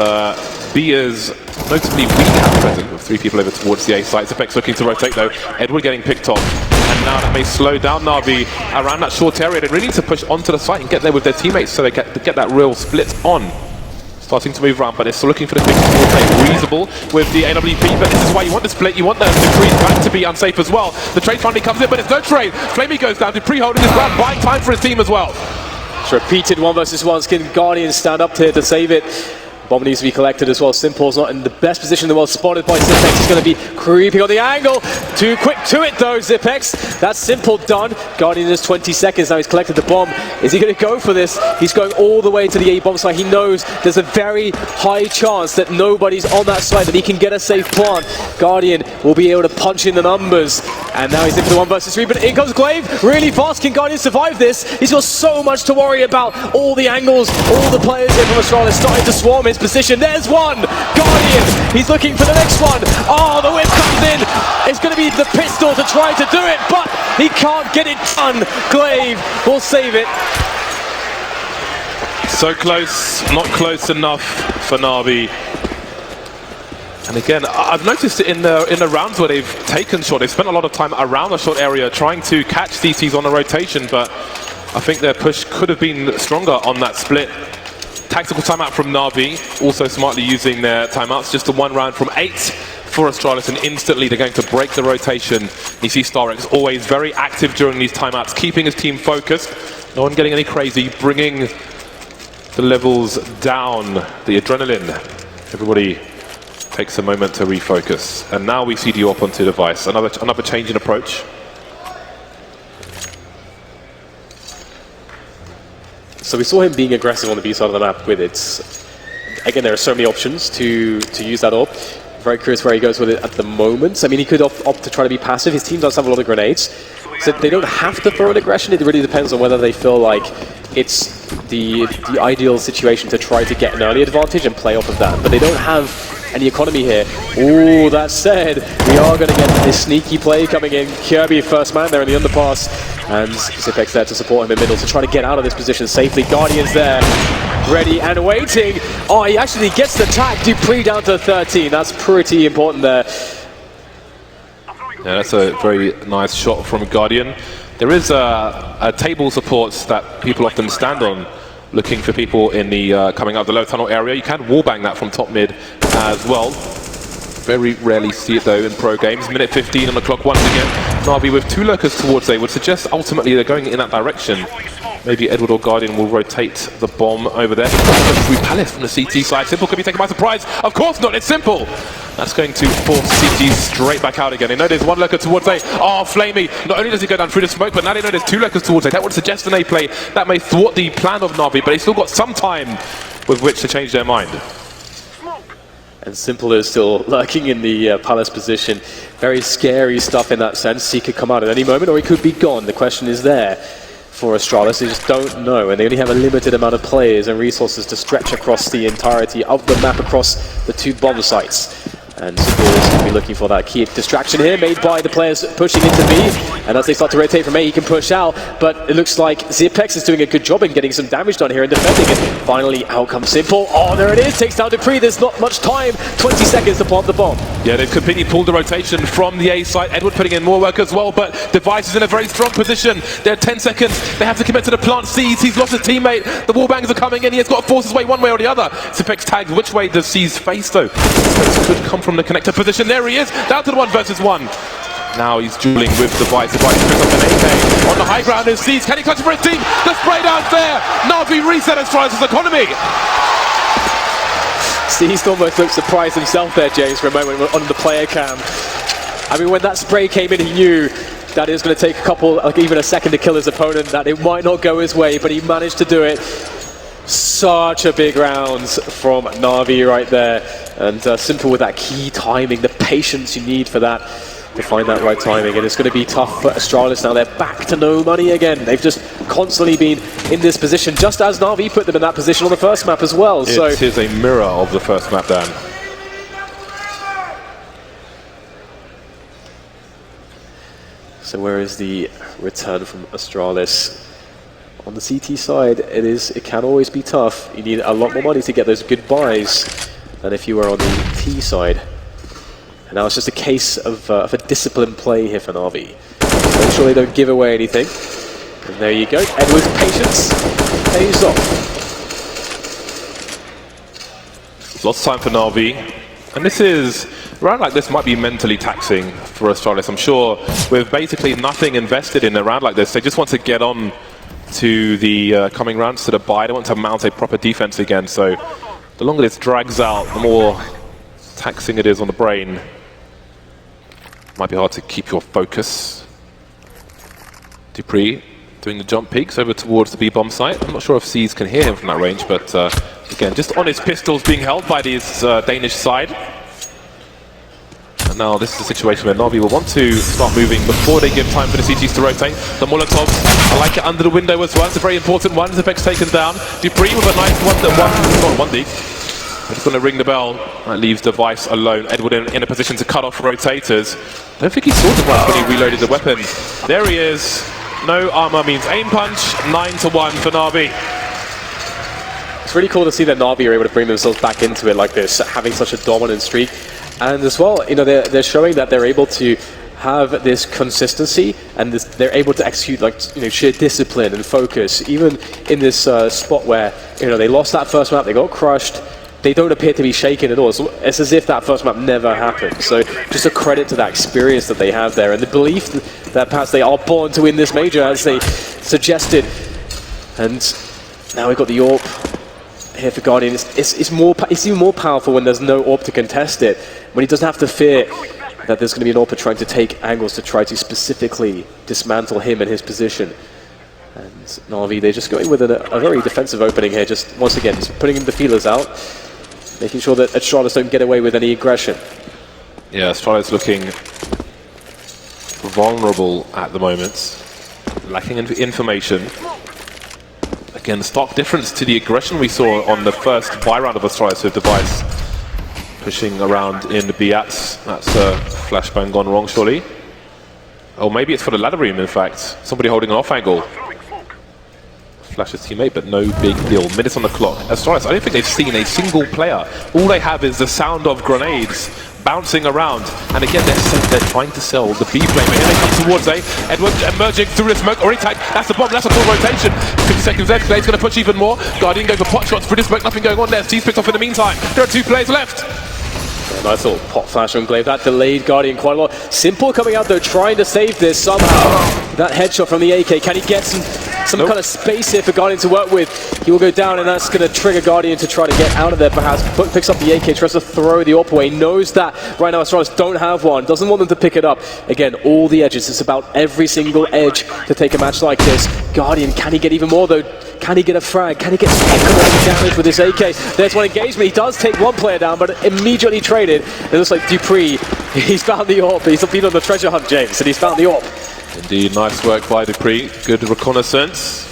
B is notably weak at present with 3 people over towards the A site. Zipex looking to rotate though. Edward getting picked off. And now that may slow down Na'Vi around that short area. They really need to push onto the site and get there with their teammates so they get that real split on. Starting to move around, but they're still looking for the big play. Reasonable with the AWP, but this is why you want the split. You want the Dupree back to be unsafe as well. The trade finally comes in, but it's no trade. Flamey goes down. Dupree holding his ground, buying time for his team as well. It's repeated 1 versus 1. Can Guardian stand up here to save it? Bomb needs to be collected as well. Simple's not in the best position in the world. Spotted by Zipex. He's going to be creeping on the angle. Too quick to it though, Zipex. That's Simple done. Guardian is 20 seconds now. He's collected the bomb. Is he going to go for this? He's going all the way to the A-bomb site. He knows there's a very high chance that nobody's on that site, that he can get a safe plant. Guardian will be able to punch in the numbers. And now he's in for the 1 versus 3. But in comes Glaive. Really fast. Can Guardian survive this? He's got so much to worry about. All the angles, all the players here from Astralis starting to swarm his position. There's one! Guardian! He's looking for the next one! Oh, the whip comes in! It's going to be the pistol to try to do it, but he can't get it done! Glaive will save it. So close, not close enough for Na'Vi. And again, I've noticed it in the rounds where they've taken short, they've spent a lot of time around the short area trying to catch CTs on a rotation, but I think their push could have been stronger on that split. Tactical timeout from Na'Vi, also smartly using their timeouts. Just a 1 round from 8 for Astralis, and instantly they're going to break the rotation. You see StarX always very active during these timeouts, keeping his team focused. No one getting any crazy, bringing the levels down, the adrenaline. Everybody takes a moment to refocus. And now we see the op onto device. Another change in approach. So we saw him being aggressive on the B side of the map with it. Again, there are so many options to use that op. Very curious where he goes with it at the moment. I mean, he could opt to try to be passive. His team does have a lot of grenades. So they don't have to throw an aggression. It really depends on whether they feel like it's the ideal situation to try to get an early advantage and play off of that. But they don't have any economy here. Ooh, that said, we are going to get this sneaky play coming in. Kirby first man there in the underpass, and Zipex there to support him in middle to try to get out of this position safely. Guardian's there, ready and waiting. Oh, he actually gets the tag. Dupree down to 13. That's pretty important there. Yeah, that's a very nice shot from Guardian. There is a table supports that people often stand on, looking for people in the coming out of the low tunnel area. You can wallbang that from top mid as well. Very rarely see it though in pro games. Minute 15 on the clock once again. Na'Vi with 2 lurkers towards A would suggest ultimately they're going in that direction. Maybe Edward or Guardian will rotate the bomb over there. Through Palace from the CT side. Simple could be taken by surprise. Of course not, it's Simple. That's going to force CT straight back out again. They know there's 1 lurker towards A. Oh, Flamey. Not only does he go down through the smoke, but now they know there's 2 lurkers towards A. That would suggest an A play. That may thwart the plan of Na'Vi, but they still got some time with which to change their mind. And Simple is still lurking in the Palace position. Very scary stuff in that sense. He could come out at any moment or he could be gone. The question is there for Astralis. They just don't know, and they only have a limited amount of players and resources to stretch across the entirety of the map across the 2 bomb sites. And Simple is going to be looking for that key distraction here made by the players pushing into B. And as they start to rotate from A, he can push out. But it looks like Zipex is doing a good job in getting some damage done here and defending it. Finally, out comes Simple. Oh, there it is. Takes down Dupree. There's not much time. 20 seconds to plant the bomb. Yeah, they've completely pulled the rotation from the A side. Edward putting in more work as well, but Device is in a very strong position. They're 10 seconds. They have to commit to the plant seeds. He's lost his teammate. The wallbangs are coming in. He has got to force his way one way or the other. Zipex tags. Which way does C's face, though? Zipex could come from the connector position. There he is. Down to the 1 versus 1. Now he's dueling with Device. Device picks up an AK. On the high ground is C's. Can he clutch it for his team? The spray down there. Na'Vi reset Astralis' economy. C's almost looked surprised himself there, James, for a moment on the player cam. I mean, when that spray came in, he knew that it was going to take a couple, like even a second to kill his opponent, that it might not go his way, but he managed to do it. Such a big round from Na'Vi right there. And Simple with that key timing, the patience you need for that, to find that right timing. And it's going to be tough for Astralis now. They're back to no money again. They've just constantly been in this position, just as Na'Vi put them in that position on the first map as well. It is a mirror of the first map, Dan. So where is the return from Astralis? On the CT side, it can always be tough. You need a lot more money to get those good buys than if you were on the T side. And now it's just a case of a disciplined play here for Na'Vi. Make sure they don't give away anything. And there you go. Edward's patience pays off. Lots of time for Na'Vi. And this is, a round like this might be mentally taxing for Astralis. I'm sure with basically nothing invested in a round like this, they just want to get on to the coming rounds, to the bye. They want to mount a proper defense again. So the longer this drags out, the more taxing it is on the brain. Might be hard to keep your focus. Dupree doing the jump peaks over towards the B-bomb site. I'm not sure if C's can hear him from that range, but again, just on his pistols being held by this Danish side. And now this is a situation where Na'Vi will want to start moving before they give time for the CTs to rotate. The Molotovs, I like it under the window as well. It's a very important one. Zipex taken down. Dupree with a nice not 1D. I'm just going to ring the bell. That leaves Device alone. Edward in a position to cut off rotators. I don't think he saw Device when he reloaded the weapon. There he is. No armor means aim punch. 9-1 for Na'Vi. It's really cool to see that Na'Vi are able to bring themselves back into it like this, having such a dominant streak. And as well, you know, they're showing that they're able to have this consistency, and they're able to execute, like, you know, sheer discipline and focus, even in this spot where, you know, they lost that first map, they got crushed. They don't appear to be shaken at all. So it's as if that first map never happened. So just a credit to that experience that they have there, and the belief that perhaps they are born to win this major, as they suggested. And now we've got the AWP here for Guardian. It's even more powerful when there's no AWP to contest it, when he doesn't have to fear that there's going to be an AWP trying to take angles to try to specifically dismantle him and his position. And Na'Vi, they're just going with a very defensive opening here, just once again, just putting the feelers out, making sure that Astralis don't get away with any aggression. Yeah, Astralis looking vulnerable at the moment, lacking information. Again, stark difference to the aggression we saw on the first buy round of Astralis with Device pushing around in the Biats. That's a flashbang gone wrong, surely. Oh, maybe it's for the ladder room, in fact. Somebody holding an off angle. Flash his teammate, but no big deal. Minutes on the clock. Astralis, I don't think they've seen a single player. All they have is the sound of grenades bouncing around. And again, they're trying to sell the B play. But here they come towards A. Edward emerging through the smoke. Already tagged. That's the bomb. That's a full rotation. 50 seconds left. Glade's going to push even more. Guardian going for pot shots through the smoke. Nothing going on there. Steve's picked off in the meantime. There are 2 players left. Yeah, nice little pot flash from Glaive. That delayed Guardian quite a lot. Simple coming out though, trying to save this somehow. That headshot from the AK. Can he get some kind of space here for Guardian to work with? He will go down, and that's going to trigger Guardian to try to get out of there perhaps. Picks up the AK, tries to throw the AWP away. Knows that right now Astralis don't have one. Doesn't want them to pick it up. Again, all the edges. It's about every single edge to take a match like this. Guardian, can he get even more though? Can he get a frag? Can he get some damage with this AK? There's one engagement. He does take one player down, but immediately traded. It looks like Dupree, he's found the AWP. He's been on the treasure hunt, James, and he's found the AWP. Indeed, nice work by Dupree. Good reconnaissance.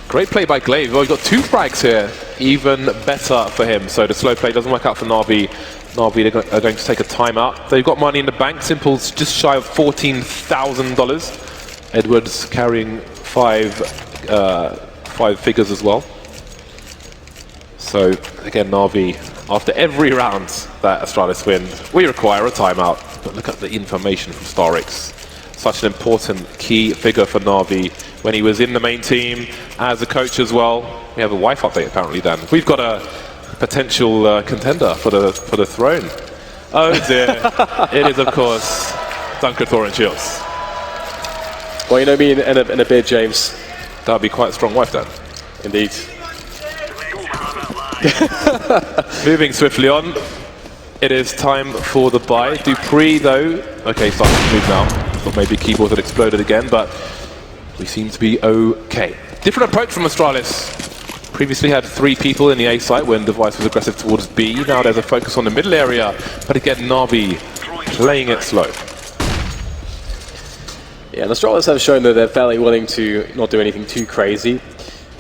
Great play by Glaive. Well, he's got 2 frags here. Even better for him. So the slow play doesn't work out for Na'Vi. Na'Vi are going to take a timeout. They've got money in the bank. Simple's just shy of $14,000. Edwards carrying 5 figures as well. So again, Na'Vi, after every round that Astralis win, we require a timeout. But look at the information from Starix. Such an important key figure for Na'Vi when he was in the main team as a coach as well. We have a wife update apparently, Dan. We've got a potential contender for the throne. Oh dear. It is, of course, Duncan Thorin Shields. Well, you know me in a bid, James. That would be quite a strong wife, Dan. Indeed. Moving swiftly on. It is time for the buy. Dupree, though, okay, starting to move now. Thought maybe keyboard had exploded again, but we seem to be okay. Different approach from Astralis. Previously had 3 people in the A site when Device was aggressive towards B. Now there's a focus on the middle area, but again, Na'Vi playing it slow. Yeah, and Astralis have shown that they're fairly willing to not do anything too crazy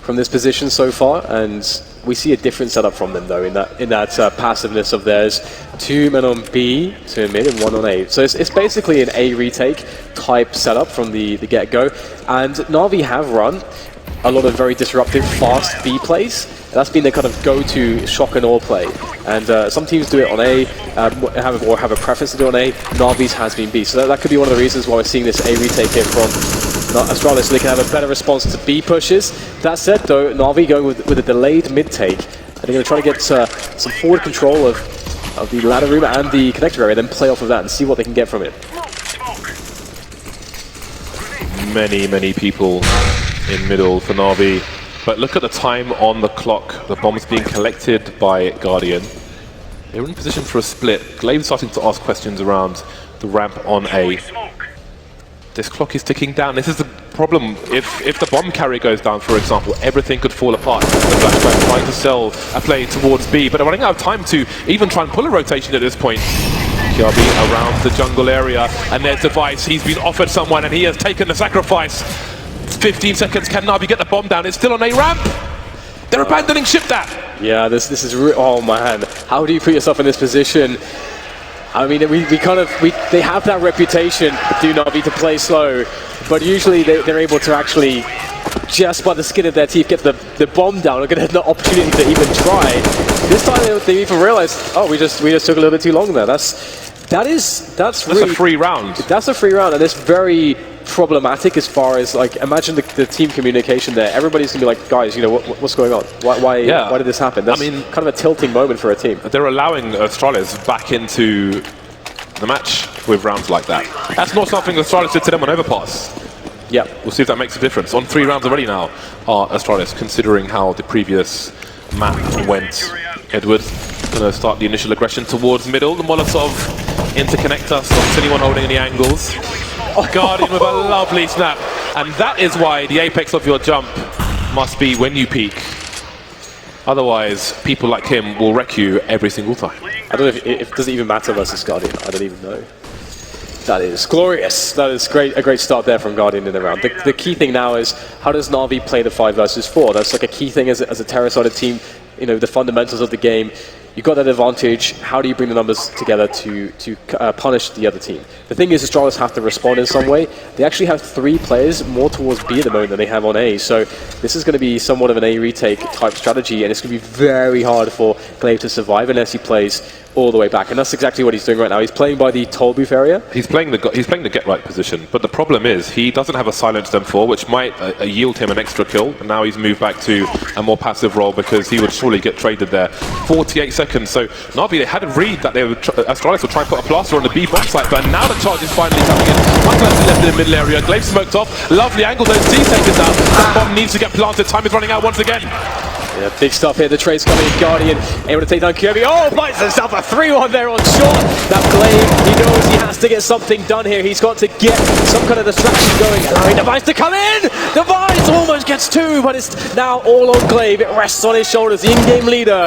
from this position so far, and we see a different setup from them though in that passiveness of theirs. 2 men on B, 2 in mid, and 1 on A. So it's basically an A retake type setup from the get-go, and Na'Vi have run a lot of very disruptive, fast B plays. That's been their kind of go-to shock and awe play. And some teams do it on A, or have a preference to do it on A. Na'Vi's has been B. So that could be one of the reasons why we're seeing this A retake here from Astralis, so they can have a better response to B pushes. That said, though, Na'Vi going with a delayed mid-take, and they're going to try to get some forward control of the ladder room and the connector area, then play off of that and see what they can get from it. Many people in middle for Na'Vi. But look at the time on the clock. The bomb's being collected by Guardian. They're in position for a split. Glaive's starting to ask questions around the ramp on A. This clock is ticking down. This is the problem. If the bomb carrier goes down, for example, everything could fall apart. The flashback trying to sell a play towards B, but they're running out of time to even try and pull a rotation at this point. KRB around the jungle area, and there's Device. He's been offered someone, and he has taken the sacrifice. 15 seconds, can Na'Vi get the bomb down? It's still on A ramp. They're abandoning ship that. Yeah, this is oh man, how do you put yourself in this position? I mean, they have that reputation, do Na'Vi, to play slow, but usually they're able to actually just by the skin of their teeth get the bomb down or get an opportunity to even try. This time they even realized, oh, we just took a little bit too long there. That's really a free round. That's a free round, and it's very problematic as far as, like, imagine the team communication there. Everybody's gonna be like, guys, you know, what's going on? Why did this happen? That's kind of a tilting moment for a team. They're allowing Astralis back into the match with rounds like that. That's not something Astralis did to them on Overpass. Yeah, we'll see if that makes a difference. On 3 rounds already now are Astralis, considering how the previous map went. Edward gonna start the initial aggression towards middle. The Molotov interconnector stops anyone holding any angles. Guardian with a lovely snap, and that is why the apex of your jump must be when you peak. Otherwise, people like him will wreck you every single time. I don't know if does it even matter versus Guardian. I don't even know. That is glorious. That is great. A great start there from Guardian in the round. The key thing now is, how does Na'Vi play the 5 versus 4? That's like a key thing as a Terra-sided team. You know, the fundamentals of the game. You've got that advantage. How do you bring the numbers together to punish the other team? The thing is, Astralis have to respond in some way. They actually have 3 players more towards B at the moment than they have on A. So this is going to be somewhat of an A retake type strategy, and it's going to be very hard for Glaive to survive unless he plays all the way back. And that's exactly what he's doing right now. He's playing by the toll booth area. He's playing the get right position, but the problem is he doesn't have a silenced M4, which might yield him an extra kill. And now he's moved back to a more passive role because he would surely get traded there. 48 seconds. So Na'Vi, they had a read that they would Astralis would try and put a plaster on the B bomb site, but now the charge is finally coming in. One person left in the middle area. Glaive smoked off. Lovely angle. Those C takers down. That bomb needs to get planted. Time is running out once again. Yeah, big stuff here. The trade's coming in. Guardian able to take down Kirby. Oh, finds himself a 3-1 there on short. Now Glaive, he knows he has to get something done here. He's got to get some kind of distraction going. Allowing Device to come in. Device almost gets 2, but it's now all on Glaive. It rests on his shoulders. The in-game leader.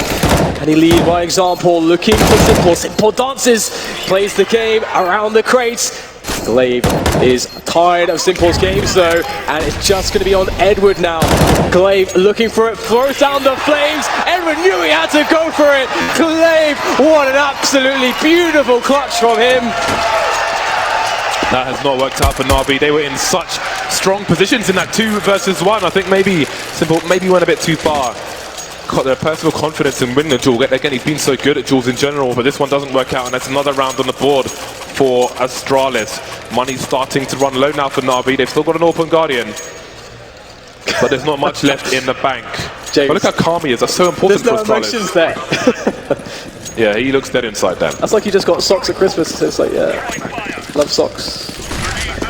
And he lead by example, looking for Simple. Simple dances, plays the game around the crates. Glaive is tired of Simple's games though, and it's just going to be on Edward now. Glaive looking for it, throws down the flames. Edward knew he had to go for it. Glaive, what an absolutely beautiful clutch from him. That has not worked out for Na'Vi. They were in such strong positions in that 2 versus 1. I think maybe Simple went a bit too far. Got their personal confidence in winning the duel. Again, he's been so good at duels in general, but this one doesn't work out, and that's another round on the board for Astralis. Money's starting to run low now for Na'Vi. They've still got an open Guardian, but there's not much left in the bank. James, but look how calm he is. That's so important for Astralis. There's no emotions there. Yeah, he looks dead inside then. That's like you just got socks at Christmas. So it's like, yeah, love socks.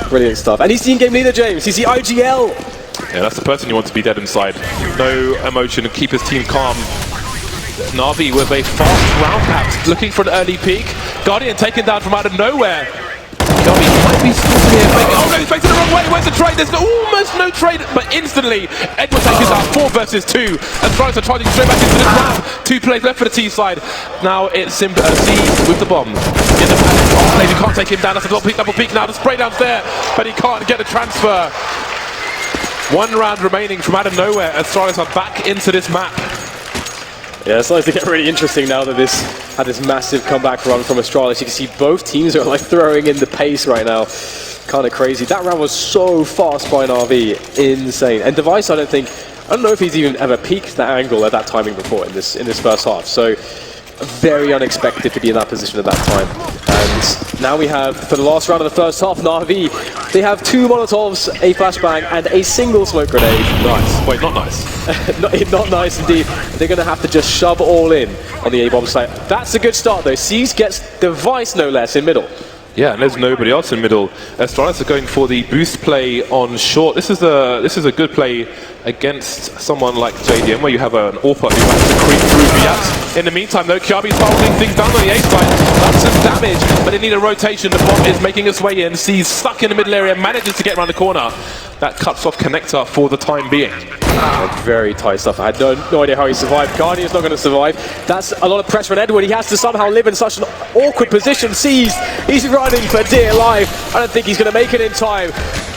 Brilliant stuff. And he's the in-game leader, James. He's the IGL. Yeah, that's the person you want to be dead inside. No emotion and keep his team calm. Na'Vi with a fast round perhaps, looking for an early peak. Guardian taken down from out of nowhere. Kirby might be splitting here. Oh no, he's facing the wrong way. Where's the trade? There's almost no trade, but instantly Edward takes out 4 versus 2. Astralis are charging straight back into this round. 2 plays left for the T side. Now it's C with the bomb. In the panic, you can't take him down. That's a double peak now. The spray down's there, but he can't get a transfer. 1 round remaining from out of nowhere. Astralis are back into this map. Yeah, it's starting to get really interesting now that this had this massive comeback run from Astralis. You can see both teams are like throwing in the pace right now. Kind of crazy. That round was so fast by Na'Vi. Insane. And Device, I don't know if he's even ever peaked that angle at that timing before in this first half. So very unexpected to be in that position at that time. And now we have, for the last round of the first half, Na'Vi, they have 2 Molotovs, a flashbang, and a single smoke grenade. Nice. Wait, not nice. not nice indeed. They're going to have to just shove all in on the A-bomb site. That's a good start though. C's gets Device no less in middle. Yeah, and there's nobody else in middle. Astralis are going for the boost play on short. This is a good play against someone like JDM, where you have an AWPer who has to creep through Viat. In the meantime, though, Kiabi's holding things down on the A side. That's some damage, but they need a rotation. The bomb is making its way in. C's stuck in the middle area, manages to get around the corner. That cuts off connector for the time being. Very tight stuff. I had no idea how he survived. Guardian's not going to survive. That's a lot of pressure on Edward. He has to somehow live in such an awkward position. Sees he's running for dear life. I don't think he's going to make it in time.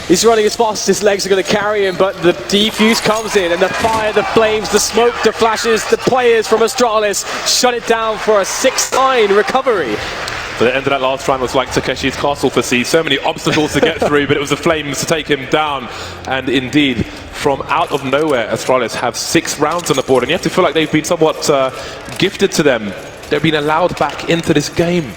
He's running as fast as his legs are going to carry him, but the defuse comes in, and the fire, the flames, the smoke, the flashes, the players from Astralis shut it down for a 6-9 recovery. But the end of that last round was like Takeshi's castle for C. So many obstacles to get through, but it was the Flames to take him down. And indeed, from out of nowhere, Astralis have 6 rounds on the board. And you have to feel like they've been somewhat gifted to them. They've been allowed back into this game.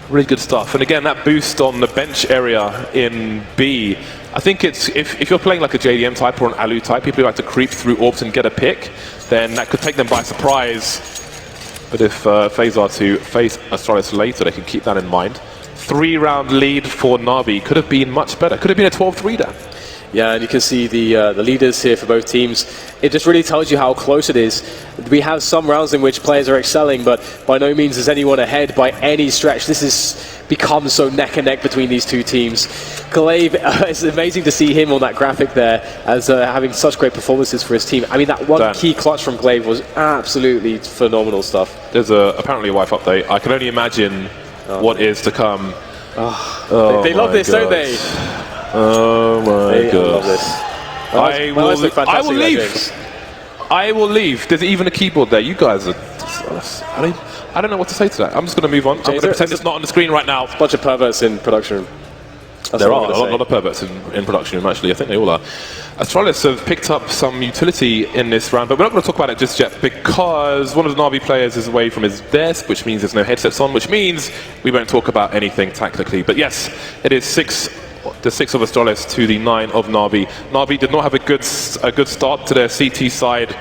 Really good stuff. And again, that boost on the bench area in B, I think it's, if you're playing like a JDM type or an Alu type, people who like to creep through orbs and get a pick, then that could take them by surprise. But if FaZe are to face Astralis later, they can keep that in mind. 3-round lead for Na'Vi could have been much better. Could have been a 12-3 there. Yeah, and you can see the leaders here for both teams. It just really tells you how close it is. We have some rounds in which players are excelling, but by no means is anyone ahead by any stretch. This has become so neck and neck between these two teams. Glaive, it's amazing to see him on that graphic there as having such great performances for his team. I mean, that one key clutch from Glaive was absolutely phenomenal stuff. There's apparently a wife update. I can only imagine what is to come. They love this, don't they? Oh my god! Love this. I will leave. I will leave. There's even a keyboard there. You guys are. I don't know what to say to that. I'm just going to move on. I'm going to pretend it's not on the screen right now. A bunch of perverts in production. There are a lot of perverts in production room, actually. I think they all are. Astralis have picked up some utility in this round, but we're not going to talk about it just yet because one of the Na'Vi players is away from his desk, which means there's no headsets on, which means we won't talk about anything tactically. But yes, it is the 6 of Astralis to the 9 of Na'Vi. Na'Vi did not have a good start to their CT side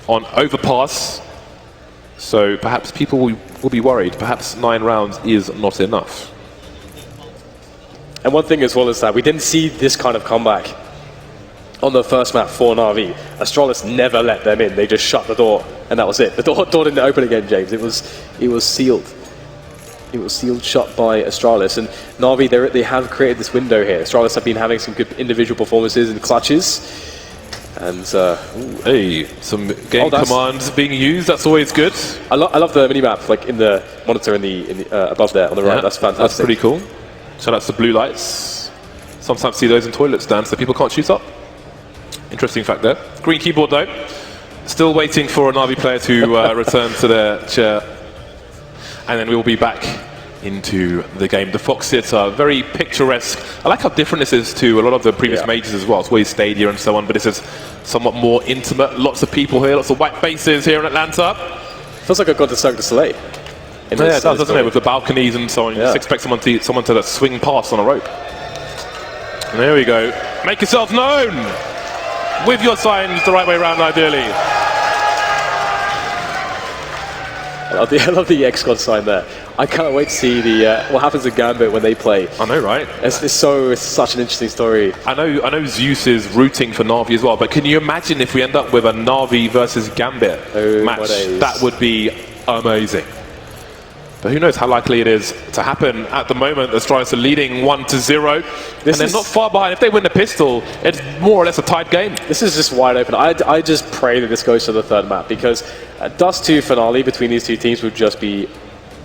on overpass, so perhaps people will be worried. Perhaps 9 rounds is not enough. And one thing as well is that we didn't see this kind of comeback on the first map for Na'Vi. Astralis never let them in. They just shut the door, and that was it. The door didn't open again, James. It was sealed. It was sealed shut by Astralis, and Na'Vi, they have created this window here. Astralis have been having some good individual performances and clutches, and hey, some game commands being used. That's always good. I love the minimap, like in the monitor in the above there on the right. Yeah, that's fantastic. That's pretty cool. Shout out to blue lights. Sometimes see those in toilet stands so people can't shoot up. Interesting fact there. Green keyboard though. Still waiting for a Na'Vi player to return to their chair. And then we will be back into the game. The Fox Theatre, very picturesque. I like how different this is to a lot of the previous majors as well. It's always Stadia and so on, but this is somewhat more intimate. Lots of people here, lots of white faces here in Atlanta. Feels like I've gone to Cirque du Soleil. Yeah, it does, doesn't it? With the balconies and so on. You just expect someone to swing past on a rope. And there we go. Make yourself known with your signs the right way around, ideally. I love the X-God sign there. I can't wait to see what happens to Gambit when they play. I know, right? It's such an interesting story. I know Zeus is rooting for Na'Vi as well, but can you imagine if we end up with a Na'Vi versus Gambit match? That would be amazing. But who knows how likely it is to happen. At the moment, Astralis are leading 1-0. And they're not far behind. If they win the pistol, it's more or less a tied game. This is just wide open. I just pray that this goes to the third map, because a Dust 2 finale between these two teams would just be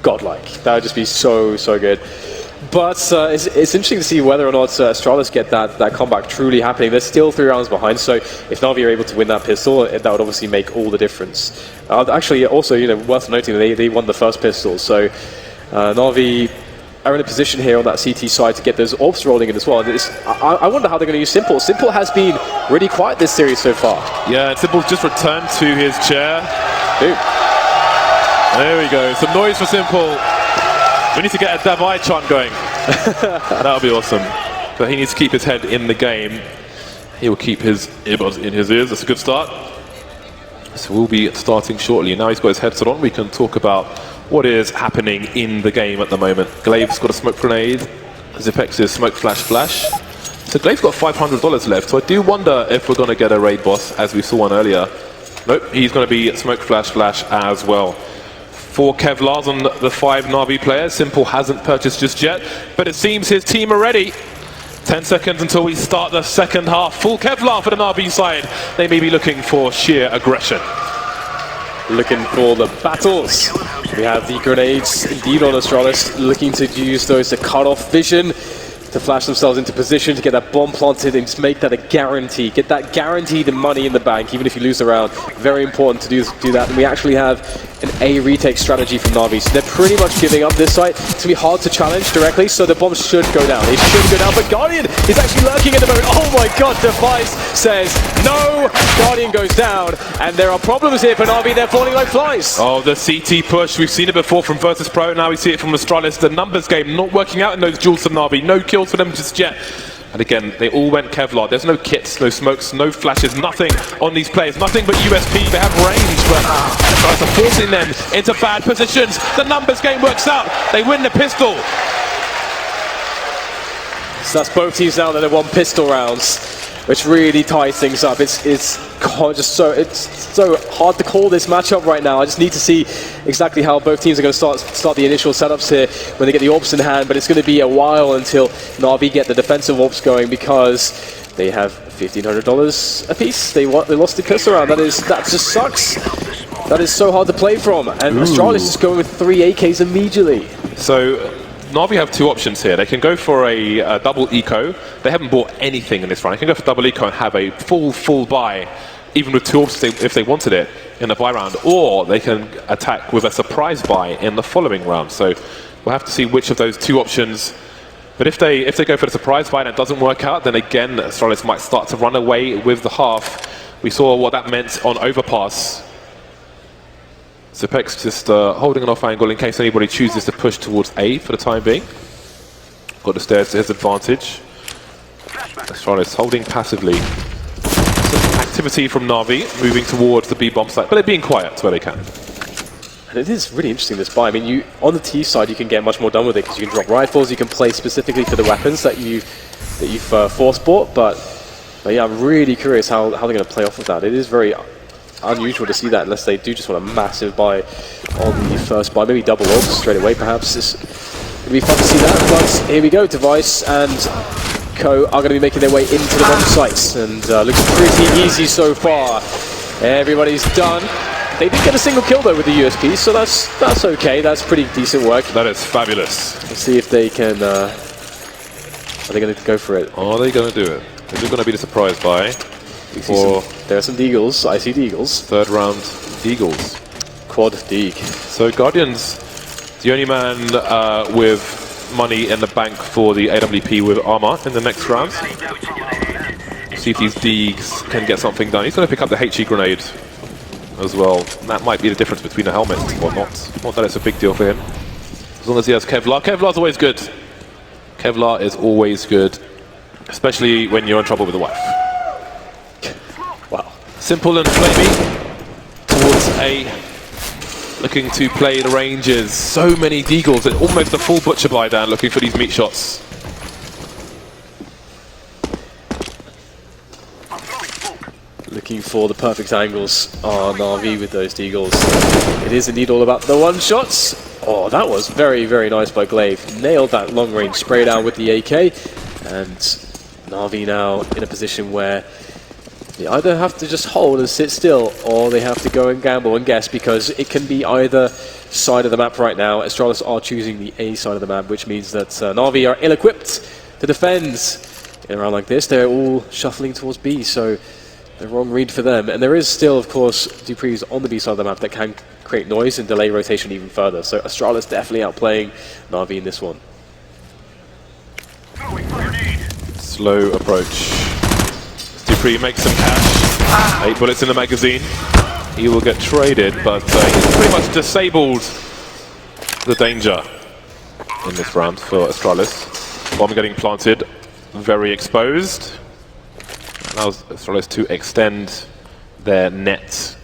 godlike. That would just be so good. But it's interesting to see whether or not Astralis get that comeback truly happening. They're still 3 rounds behind, so if Na'Vi are able to win that pistol, that would obviously make all the difference. Actually, also, worth noting, they won the first pistol, so Na'Vi are in a position here on that CT side to get those orbs rolling in as well. And I wonder how they're going to use Simple. Simple has been really quiet this series so far. Yeah, Simple's just returned to his chair. Ooh. There we go. Some noise for Simple. We need to get a Davai chant going. That would be awesome. But he needs to keep his head in the game. He will keep his earbuds in his ears. That's a good start. So we'll be starting shortly. Now he's got his headset on, we can talk about what is happening in the game at the moment. Glaive's got a smoke grenade. Zipex is smoke flash. So Glaive's got $500 left. So I do wonder if we're going to get a raid boss, as we saw one earlier. Nope, he's going to be smoke flash as well. 4 Kevlars on the 5 Na'Vi players. Simple hasn't purchased just yet, but it seems his team are ready. 10 seconds until we start the second half. Full Kevlar for the Na'Vi side. They may be looking for sheer aggression. Looking for the battles. We have the grenades indeed on Astralis, looking to use those to cut off vision, to flash themselves into position, to get that bomb planted and just make that a guarantee. Get that guaranteed money in the bank, even if you lose the round. Very important to do that. And we actually have an A retake strategy from Na'Vi, so they're pretty much giving up this site. It's going to be hard to challenge directly, so the bombs should go down. It should go down, but Guardian is actually lurking at the moment. Oh my god, Device says no! Guardian goes down, and there are problems here for Na'Vi. They're falling like flies. Oh, the CT push. We've seen it before from Virtus Pro. Now we see it from Astralis. The numbers game not working out in those duels for Na'Vi. No kills for them just yet. And again, they all went Kevlar. There's no kits, no smokes, no flashes, nothing on these players. Nothing but USP. They have range, but Astralis are forcing them into bad positions. The numbers game works out. They win the pistol. So that's both teams now that have won pistol rounds, which really ties things up. It's so hard to call this matchup right now. I just need to see exactly how both teams are going to start the initial setups here when they get the orbs in hand, but it's going to be a while until Na'Vi get the defensive orbs going because they have $1,500 apiece. They lost the pistol round. That just sucks. That is so hard to play from, and Astralis is going with 3 AKs immediately. So Na'Vi have two options here. They can go for a double eco. They haven't bought anything in this round. They can go for double eco and have a full buy, even with 2 orbs if they wanted it in the buy round, or they can attack with a surprise buy in the following round. So we'll have to see which of those 2 options. But if they go for the surprise buy and it doesn't work out, then again Astralis might start to run away with the half. We saw what that meant on overpass. Zepex just holding an off angle in case anybody chooses to push towards A for the time being. Got the stairs to his advantage. Astralis holding passively. Some activity from Na'Vi moving towards the B bomb site, but they're being quiet where they can. And it is really interesting, this buy. I mean, on the T side you can get much more done with it because you can drop rifles, you can play specifically for the weapons that you've force bought, but yeah, I'm really curious how they're going to play off of that. It is very unusual to see that unless they do just want a massive buy on the first buy, maybe double orbs straight away perhaps. It's going to be fun to see that, but here we go. Device and Co are going to be making their way into the bomb sites, and looks pretty easy so far. Everybody's done. They did get a single kill though with the USP, so that's okay. That's pretty decent work. That is fabulous. Let's see if they can. Are they going to go for it? Are they going to do it? Is it going to be the surprise buy? There are some Deagles. I see Deagles. 3rd round Deagles. Quad Deag. So Guardian's the only man with money in the bank for the AWP with armor in the next round. See if these Deags can get something done. He's going to pick up the HE grenade as well. And that might be the difference between a helmet and whatnot. Not that it's a big deal for him. As long as he has Kevlar. Kevlar's always good. Kevlar is always good. Especially when you're in trouble with the wife. Wow. Simple and flamey towards A. Looking to play the ranges. So many Deagles and almost a full butcher buy down looking for these meat shots. Looking for the perfect angles on Na'Vi with those Deagles. It is indeed all about the one shots. Oh, that was very, very nice by Glaive. Nailed that long range spray down with the AK. And Na'Vi now in a position where they either have to just hold and sit still, or they have to go and gamble and guess, because it can be either side of the map right now. Astralis are choosing the A side of the map, which means that Na'Vi are ill-equipped to defend. In a round like this, they're all shuffling towards B, so the wrong read for them. And there is still, of course, Dupree's on the B side of the map that can create noise and delay rotation even further. So Astralis definitely outplaying Na'Vi in this one. Slow approach. Dupree makes some cash. 8 bullets in the magazine. He will get traded, but he's pretty much disabled the danger in this round for Astralis. Bomb getting planted, very exposed. Allows Astralis to extend their net.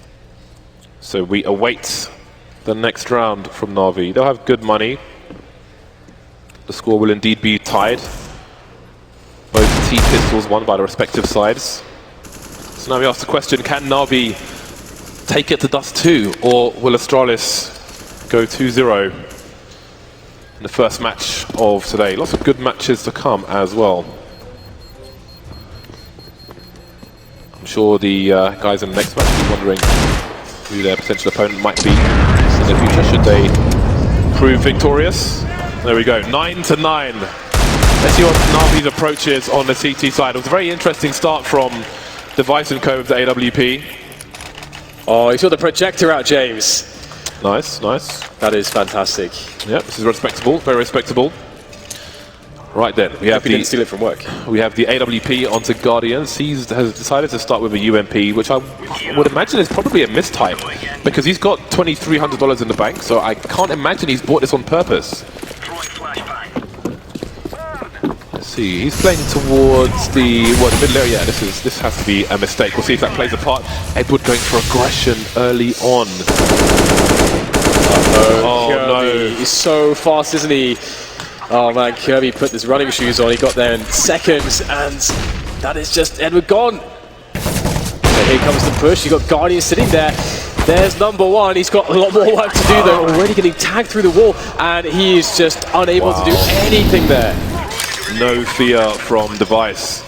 So we await the next round from Na'Vi. They'll have good money. The score will indeed be tied. Both T-pistols won by the respective sides. So now we ask the question, can Na'Vi take it to Dust 2, or will Astralis go 2-0 in the first match of today? Lots of good matches to come as well. I'm sure the guys in the next match will be wondering who their potential opponent might be in the future, should they prove victorious. There we go, 9-9. Let's see what Na'Vi's approach is on the CT side. It was a very interesting start from Device and Co of the AWP. Oh, you saw the projector out, James. Nice, nice. That is fantastic. Yeah, this is respectable, very respectable. Right then, we have didn't steal it from work. We have the AWP onto Guardian. Seas has decided to start with a UMP, which I would imagine is probably a mistype, because he's got $2,300 in the bank, so I can't imagine he's bought this on purpose. Let's see, he's playing towards the middle area. Yeah, this has to be a mistake. We'll see if that plays a part. Edward going for aggression early on. Oh no, he's so fast, isn't he? Oh man, Kirby put his running shoes on, he got there in seconds, and that is just Edward gone. So here comes the push, you got Guardian sitting there. There's number one, he's got a lot more work to do though, already getting tagged through the wall, and he is just unable to do anything there. No fear from Device.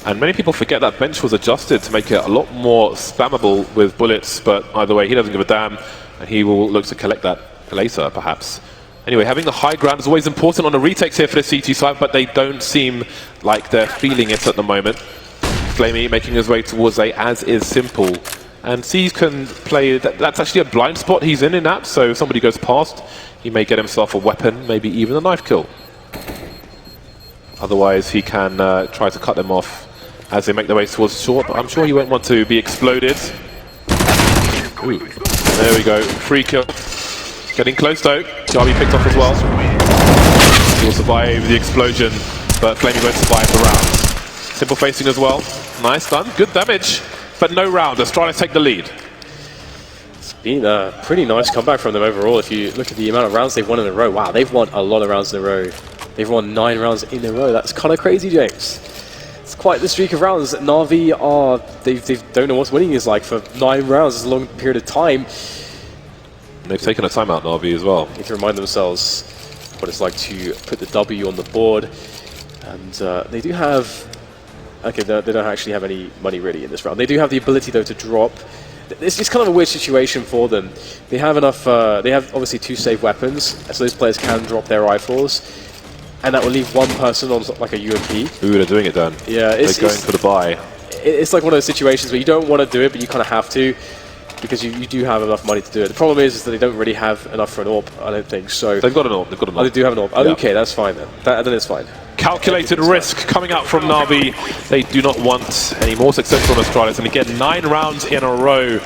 And many people forget that bench was adjusted to make it a lot more spammable with bullets, but either way, he doesn't give a damn, and he will look to collect that later, perhaps. Anyway, having the high ground is always important on the retakes here for the CT side, but they don't seem like they're feeling it at the moment. Flamey making his way towards a as is simple. And Seas can play, that's actually a blind spot he's in that, so if somebody goes past, he may get himself a weapon, maybe even a knife kill. Otherwise, he can try to cut them off as they make their way towards short, but I'm sure he won't want to be exploded. Ooh. There we go, free kill. Getting close though. Jarby picked off as well. He will survive the explosion, but Flamey won't survive the round. Simple facing as well. Nice done. Good damage, but no round. Astralis take the lead. It's been a pretty nice comeback from them overall. If you look at the amount of rounds they've won in a row, wow, they've won a lot of rounds in a row. They've won 9 rounds in a row. That's kind of crazy, James. It's quite the streak of rounds. Na'Vi they don't know what winning is like for 9 rounds. It's a long period of time. They've taken a timeout, Na'Vi, as well. They need to remind themselves what it's like to put the W on the board. And they do have... Okay, they don't actually have any money really in this round. They do have the ability, though, to drop. It's just kind of a weird situation for them. They have enough... they have, obviously, 2 safe weapons, so those players can drop their rifles. And that will leave one person on, like, a UMP. Ooh, they're doing it, Dan. Yeah, they're going for the buy. It's like one of those situations where you don't want to do it, but you kind of have to. Because you do have enough money to do it. The problem is that they don't really have enough for an AWP, I don't think. So they've got an AWP. They've got an AWP. Oh, they do have an AWP. Oh, yeah. Okay, that's fine then. Then it's fine. Calculated risk coming out from Na'Vi. They do not want any more success from Astralis. And again, 9 rounds in a row.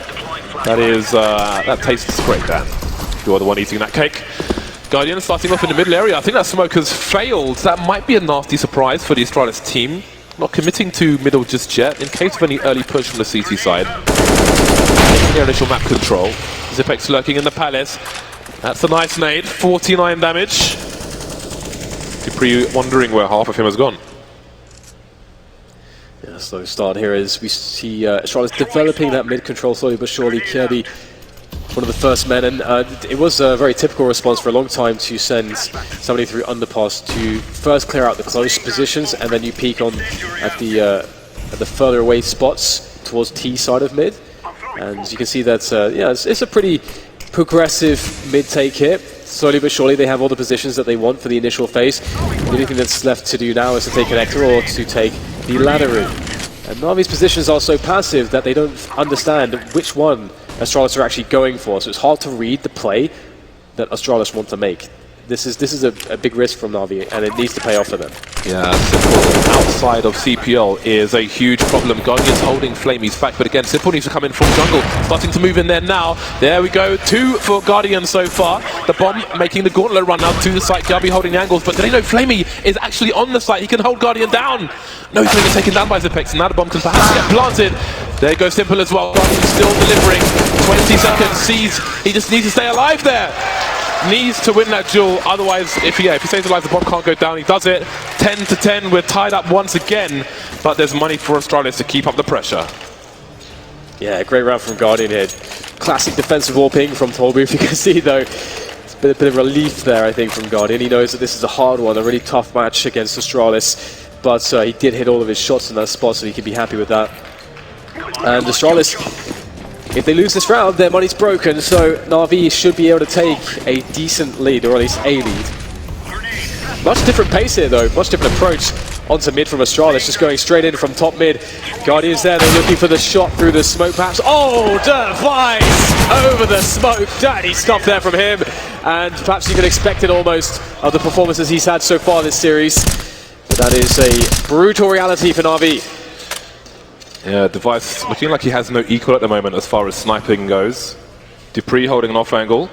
That is that tastes great, Dan. You are the one eating that cake. Guardian starting off in the middle area. I think that smoke has failed. That might be a nasty surprise for the Astralis team. Not committing to middle just yet, in case of any early push from the CT side. Their initial map control. Zipex lurking in the palace. That's a nice nade. 49 damage. Dupree wondering where half of him has gone. Yeah, slow start here as we see Astralis developing that mid control slowly but surely. Kirby, one of the first men, and it was a very typical response for a long time to send somebody through underpass to first clear out the close positions, and then you peek on at the further away spots towards T side of mid. And you can see that, yeah, it's a pretty progressive mid-take here. Slowly but surely, they have all the positions that they want for the initial phase. The only thing that's left to do now is to take connector or to take the ladder route. And Na'Vi's positions are so passive that they don't understand which one Astralis are actually going for. So it's hard to read the play that Astralis want to make. This is a big risk from Na'Vi, and it needs to pay off for them. Yeah, Simple outside of CPL is a huge problem. Guardian's holding Flamey's back, but again, Simple needs to come in from jungle. Starting to move in there now. There we go, 2 for Guardian so far. The bomb making the gauntlet run now to the site. Gabi holding the angles, but do they know Flamey is actually on the site? He can hold Guardian down. No, he's going to get taken down by Zipex, and now the bomb can perhaps get planted. There goes Simple as well. Guardian still delivering. 20 seconds. Sees he just needs to stay alive there. Needs to win that duel, otherwise if he stays alive the bomb can't go down. He does it. 10-10, we're tied up once again, but there's money for Astralis to keep up the pressure. Yeah, great round from Guardian here. Classic defensive warping from Tolby, if you can see though. It's been a bit of relief there I think from Guardian. He knows that this is a hard one, a really tough match against Astralis, but he did hit all of his shots in that spot, so he can be happy with that. And Astralis, if they lose this round, their money's broken, so Na'Vi should be able to take a decent lead, or at least a lead. Much different pace here though, much different approach. onto mid from Astralis, just going straight in from top mid. Guardians there, they're looking for the shot through the smoke perhaps. Oh, Device over the smoke. Dirty stuff there from him. And perhaps you can expect it almost of the performances he's had so far this series. But that is a brutal reality for Na'Vi. Yeah, Device looking like he has no equal at the moment as far as sniping goes. Dupree holding an off angle.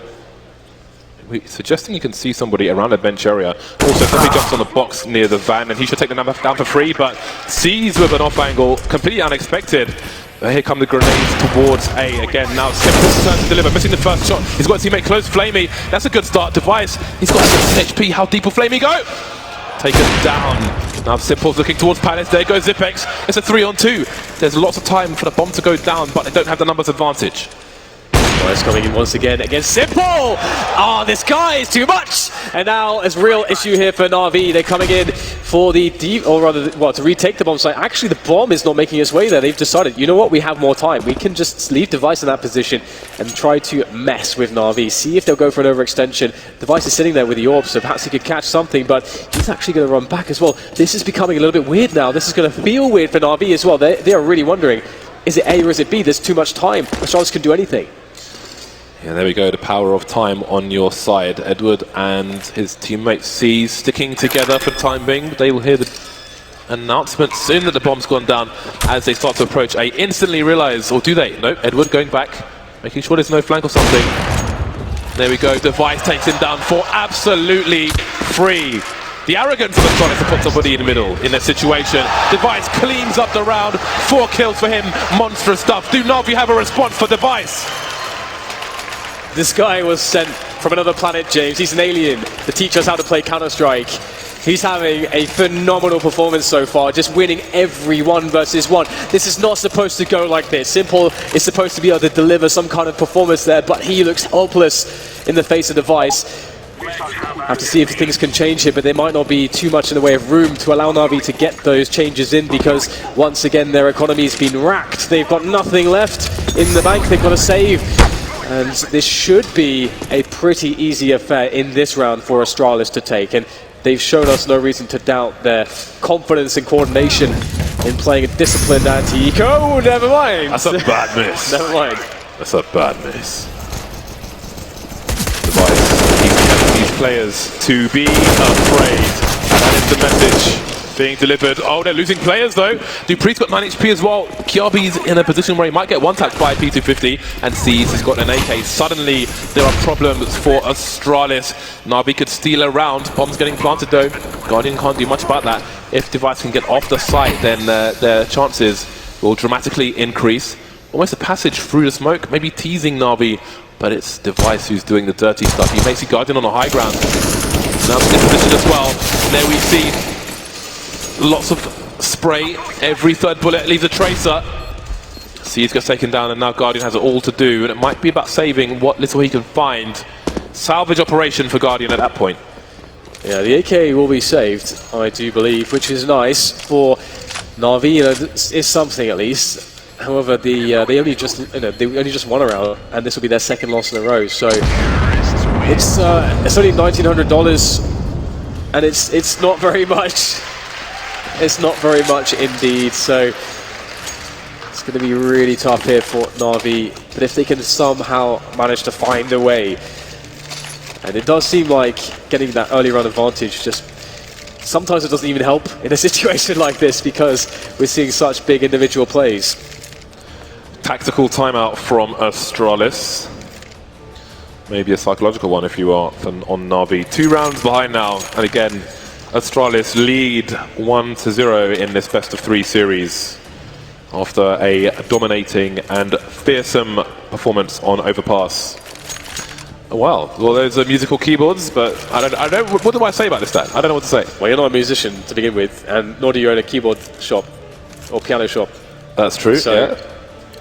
Suggesting you can see somebody around the bench area. Also, somebody jumps on the box near the van, and he should take the number down for free, but sees with an off angle, completely unexpected. Here come the grenades towards A again. Now Simple's turn to deliver, missing the first shot. He's got his teammate close, Flamey. That's a good start. Device, he's got 6 HP. How deep will Flamey go? Taken down. Now Simple's looking towards Palace. There goes Zipex. It's a 3-on-2. There's lots of time for the bomb to go down, but they don't have the numbers advantage. It's coming in once again against Simple! Oh, this guy is too much! And now there's a real issue here for Na'Vi. They're coming in for the to retake the bomb site. Actually, the bomb is not making its way there. They've decided, you know what, we have more time. We can just leave Device in that position and try to mess with Na'Vi. See if they'll go for an overextension. Device is sitting there with the orb, so perhaps he could catch something, but he's actually going to run back as well. This is becoming a little bit weird now. This is going to feel weird for Na'Vi as well. They are really wondering, is it A or is it B? There's too much time. Astralis can do anything. Yeah, there we go, the power of time on your side. Edward and his teammate C sticking together for the time being. They will hear the announcement soon that the bomb's gone down as they start to approach A. Instantly realize, or do they? No, Edward going back, making sure there's no flank or something. There we go, Device takes him down for absolutely free. The arrogance of Astralis to put somebody in the middle in that situation. Device cleans up the round, 4 kills for him, monstrous stuff. Do Na'Vi have a response for Device? This guy was sent from another planet, James. He's an alien to teach us how to play Counter-Strike. He's having a phenomenal performance so far, just winning every 1 versus 1. This is not supposed to go like this. Simple is supposed to be able to deliver some kind of performance there, but he looks helpless in the face of Device. Have to see if things can change here, but there might not be too much in the way of room to allow Na'Vi to get those changes in, because once again their economy's been racked. They've got nothing left in the bank. They've got to save. And this should be a pretty easy affair in this round for Astralis to take. And they've shown us no reason to doubt their confidence and coordination in playing a disciplined anti-eco. Oh, never mind. That's a bad miss. Never mind. That's a bad miss. Device keeps telling these players to be afraid. That is the message being delivered. Oh, they're losing players though. Dupree's got 9 HP as well. Kiabi's in a position where he might get one-tapped by P250, and sees he's got an AK. Suddenly there are problems for Astralis. Na'Vi could steal around. Bomb's getting planted though. Guardian can't do much about that. If Device can get off the site, then their chances will dramatically increase. Almost a passage through the smoke, maybe teasing Na'Vi, but it's Device who's doing the dirty stuff. He makes the Guardian on the high ground. Now in position as well. There we see lots of spray. Every 3rd bullet leaves a tracer. C's gets taken down, and now Guardian has it all to do, and it might be about saving what little he can find. Salvage operation for Guardian at that point. Yeah, the AK will be saved, I do believe, which is nice for Na'Vi. You know, is something at least. However, they only just won a round, and this will be their 2nd loss in a row. So it's only $1,900, and it's not very much. It's not very much indeed, so it's going to be really tough here for Na'Vi. But if they can somehow manage to find a way, and it does seem like getting that early round advantage just sometimes it doesn't even help in a situation like this, because we're seeing such big individual plays. Tactical timeout from Astralis. Maybe a psychological one if you are on Na'Vi. 2 rounds behind now, and again Astralis lead 1-0 in this best-of-3 series after a dominating and fearsome performance on Overpass. Well, those are musical keyboards, but I don't. What do I say about this, Dan? I don't know what to say. Well, you're not a musician to begin with, and nor do you own a keyboard shop or piano shop. That's true. So, yeah.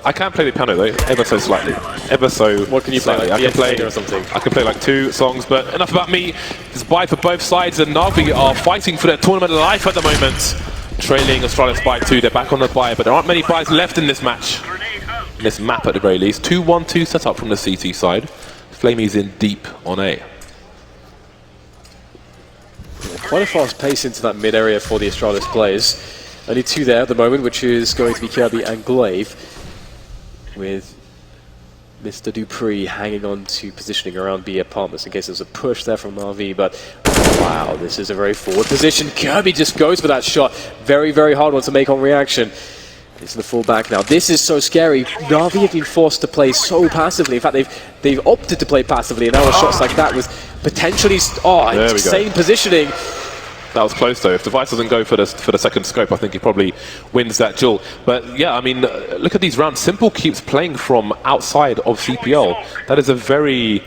I can play the piano though, ever so slightly. Ever so What can you slightly. play? Like I can play or something? I can play like 2 songs, but enough about me. It's bye for both sides, and Na'Vi are fighting for their tournament life at the moment. Trailing Astralis by 2, they're back on the bye, but there aren't many byes left in this match. In this map at the very least. 2-1-2 setup from the CT side. Flamey's in deep on A. quite a fast pace into that mid area for the Astralis players. Only 2 there at the moment, which is going to be Kirby and Glaive, with Mr. Dupree hanging on to positioning around B apartments in case there's a push there from Na'Vi. But wow, this is a very forward position. Kirby just goes for that shot. Very, very hard one to make on reaction. It's the full back now. This is so scary. Na'Vi have been forced to play so passively. In fact, they've opted to play passively, and now with shots like that with potentially insane positioning. That was close though. If Device doesn't go for the second scope, I think he probably wins that duel. But yeah, I mean, look at these rounds. Simple keeps playing from outside of CPL. That is a very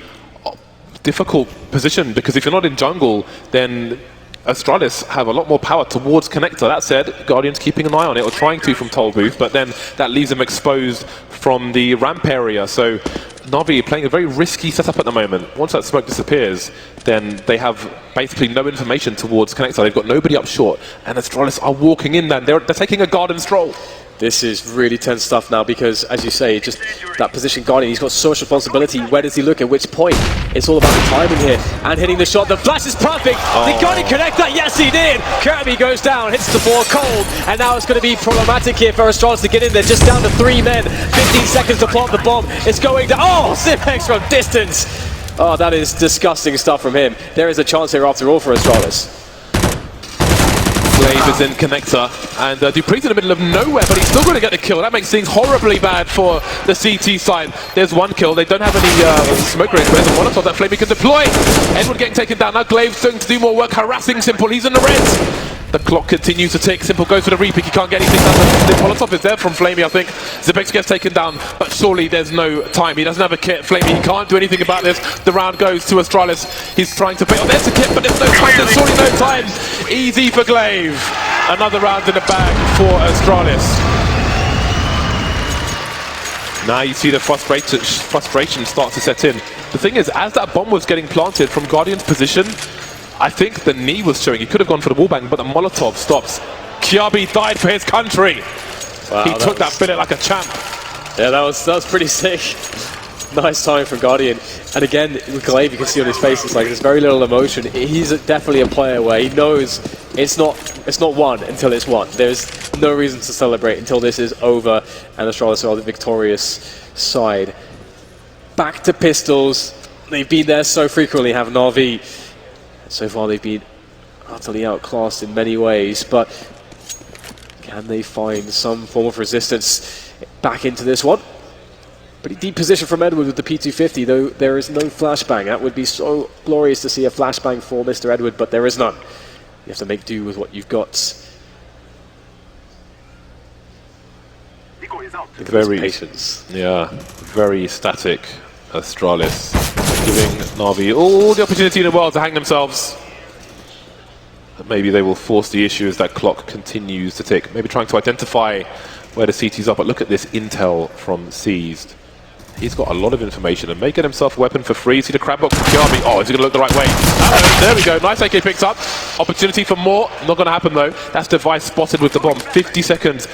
difficult position, because if you're not in jungle, then Astralis have a lot more power towards Connector. That said, Guardian's keeping an eye on it, or trying to from Toll Booth, but then that leaves them exposed from the ramp area. So Na'Vi playing a very risky setup at the moment. Once that smoke disappears, then they have basically no information towards Connector. They've got nobody up short, and Astralis are walking in there. They're taking a garden stroll. This is really tense stuff now, because, as you say, just that position Guardian, he's got so much responsibility. Where does he look? At which point? It's all about the timing here. And hitting the shot. The flash is perfect. The Guardian connector. Yes, he did. Kirby goes down, hits the ball cold. And now it's going to be problematic here for Astralis to get in there. Just down to 3 men. 15 seconds to plant the bomb. It's going down. Oh, Zipex from distance. Oh, that is disgusting stuff from him. There is a chance here after all for Astralis. Glaive is in Connector, and Dupree's in the middle of nowhere, but he's still going to get the kill. That makes things horribly bad for the CT side. There's 1 kill. They don't have any smoke range, but there's a Molotov that Flamey can deploy. Edward getting taken down. Now Glaive's starting to do more work, harassing Simple. He's in the red. The clock continues to tick. Simple goes for the repick. He can't get anything done. The Molotov is there from Flamey, I think. Zipex gets taken down, but surely there's no time. He doesn't have a kit. Flamey, he can't do anything about this. The round goes to Astralis. He's trying to pay. Oh, there's a kit, but there's no time. There's surely no time. Easy for Glaive. Another round in the bag for Astralis. Now you see the frustration start to set in. The thing is, as that bomb was getting planted from Guardian's position, I think the knee was showing. He could have gone for the wallbang, but the Molotov stops. Kirby died for his country. Wow, he took that billet like a champ. Yeah, that was pretty sick. Nice time from Guardian. And again, with Glaive, you can see on his face, it's like there's very little emotion. He's definitely a player where he knows it's not won until it's won. There's no reason to celebrate until this is over, and Astralis are the victorious side. Back to pistols. They've been there so frequently, have Na'Vi. So far they've been utterly outclassed in many ways, but can they find some form of resistance back into this one? Pretty deep position from Edward with the P250, though there is no flashbang. That would be so glorious to see a flashbang for Mr. Edward, but there is none. You have to make do with what you've got. Very patience. Yeah, very static Astralis, giving Na'Vi all the opportunity in the world to hang themselves. But maybe they will force the issue as that clock continues to tick. Maybe trying to identify where the CTs are, but look at this intel from Seized. He's got a lot of information and may get himself a weapon for free. See the crab box from Kiami. Oh, is he going to look the right way? There we go. Nice AK picks up. Opportunity for more. Not going to happen though. That's Device spotted with the bomb. 50 seconds.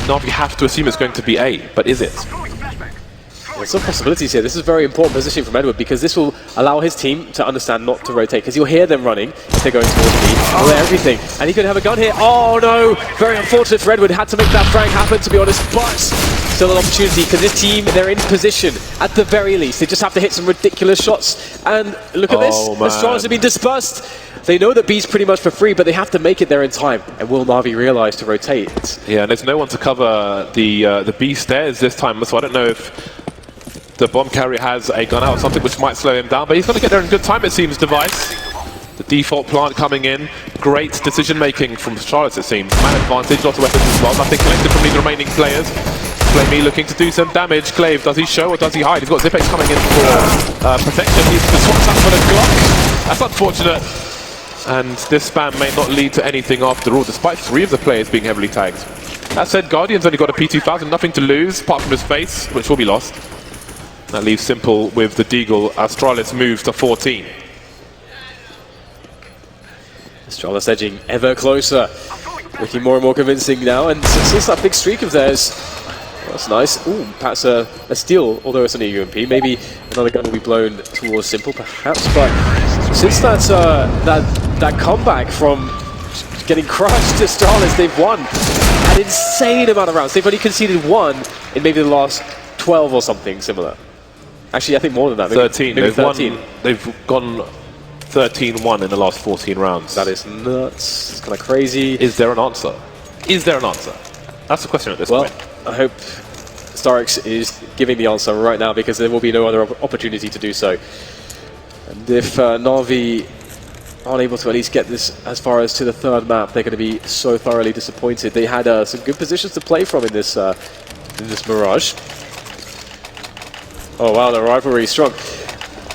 Now you have to assume it's going to be A, but is it? There's some possibilities here. This is a very important position from Edward, because this will allow his team to understand not to rotate, because you'll hear them running if they're going towards B. He'll hear everything. And he could have a gun here. Oh no! Very unfortunate for Edward. Had to make that frag happen, to be honest, but still an opportunity, because this team, they're in position at the very least. They just have to hit some ridiculous shots. And look at this. Astralis have been dispersed. They know that B's pretty much for free, but they have to make it there in time. And will Na'Vi realize to rotate? Yeah, and there's no one to cover the B stairs this time, so I don't know if the bomb carrier has a gun out or something which might slow him down, but he's going to get there in good time, it seems, Device. The default plant coming in. Great decision making from Astralis, it seems. Man advantage, lots of weapons as well. Nothing collected from the remaining players. Flamey looking to do some damage. Glaive, does he show or does he hide? He's got Zipex coming in for protection. He's swapped up for the Glock. That's unfortunate. And this spam may not lead to anything after all, despite 3 of the players being heavily tagged. That said, Guardian's only got a P2000, nothing to lose, apart from his face, which will be lost. That leaves Simple with the Deagle. Astralis moves to 14. Astralis edging ever closer. Looking more and more convincing now, and since that big streak of theirs, that's nice. Ooh, perhaps a steal, although it's only a UMP. Maybe another gun will be blown towards Simple, perhaps, but since that that comeback from getting crushed to Astralis. They've won an insane amount of rounds. They've only conceded one in maybe the last 12 or something similar. Actually, I think more than that. Maybe 13. Maybe They've 13. They've gone 13-1 in the last 14 rounds. That is nuts. It's kind of crazy. Is there an answer? Is there an answer? That's the question at this point. I hope Starix is giving the answer right now, because there will be no other opportunity to do so. And if Na'Vi aren't able to at least get this as far as to the third map, they're going to be so thoroughly disappointed. They had some good positions to play from in this Mirage. Oh wow, the rivalry is strong.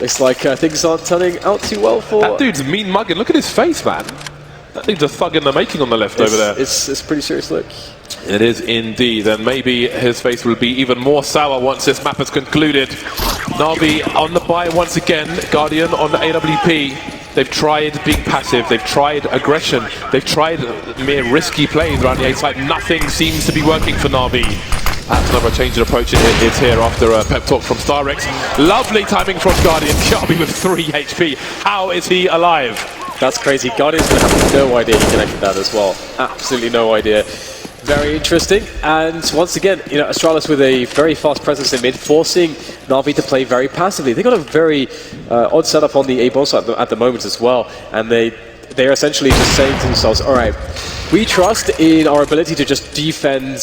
Looks like things aren't turning out too well for... That dude's mean mugging. Look at his face, man. That dude's a thug in the making on the left over there. It's a pretty serious look. It is indeed, and maybe his face will be even more sour once this map has concluded. Na'Vi on the buy once again. Guardian on the AWP. They've tried being passive, they've tried aggression, they've tried mere risky plays around the A side. Nothing seems to be working for Na'Vi. That's another change in approach it's here after a pep talk from Starix. Lovely timing from Guardian. Sharpie with 3 HP. How is he alive? That's crazy. Guardian's going to have no idea he connected that as well. Absolutely no idea. Very interesting. And once again, you know, Astralis with a very fast presence in mid, forcing Na'Vi to play very passively. They got a very odd setup on the A bomb side at the moment as well. And they're essentially just saying to themselves, all right, we trust in our ability to just defend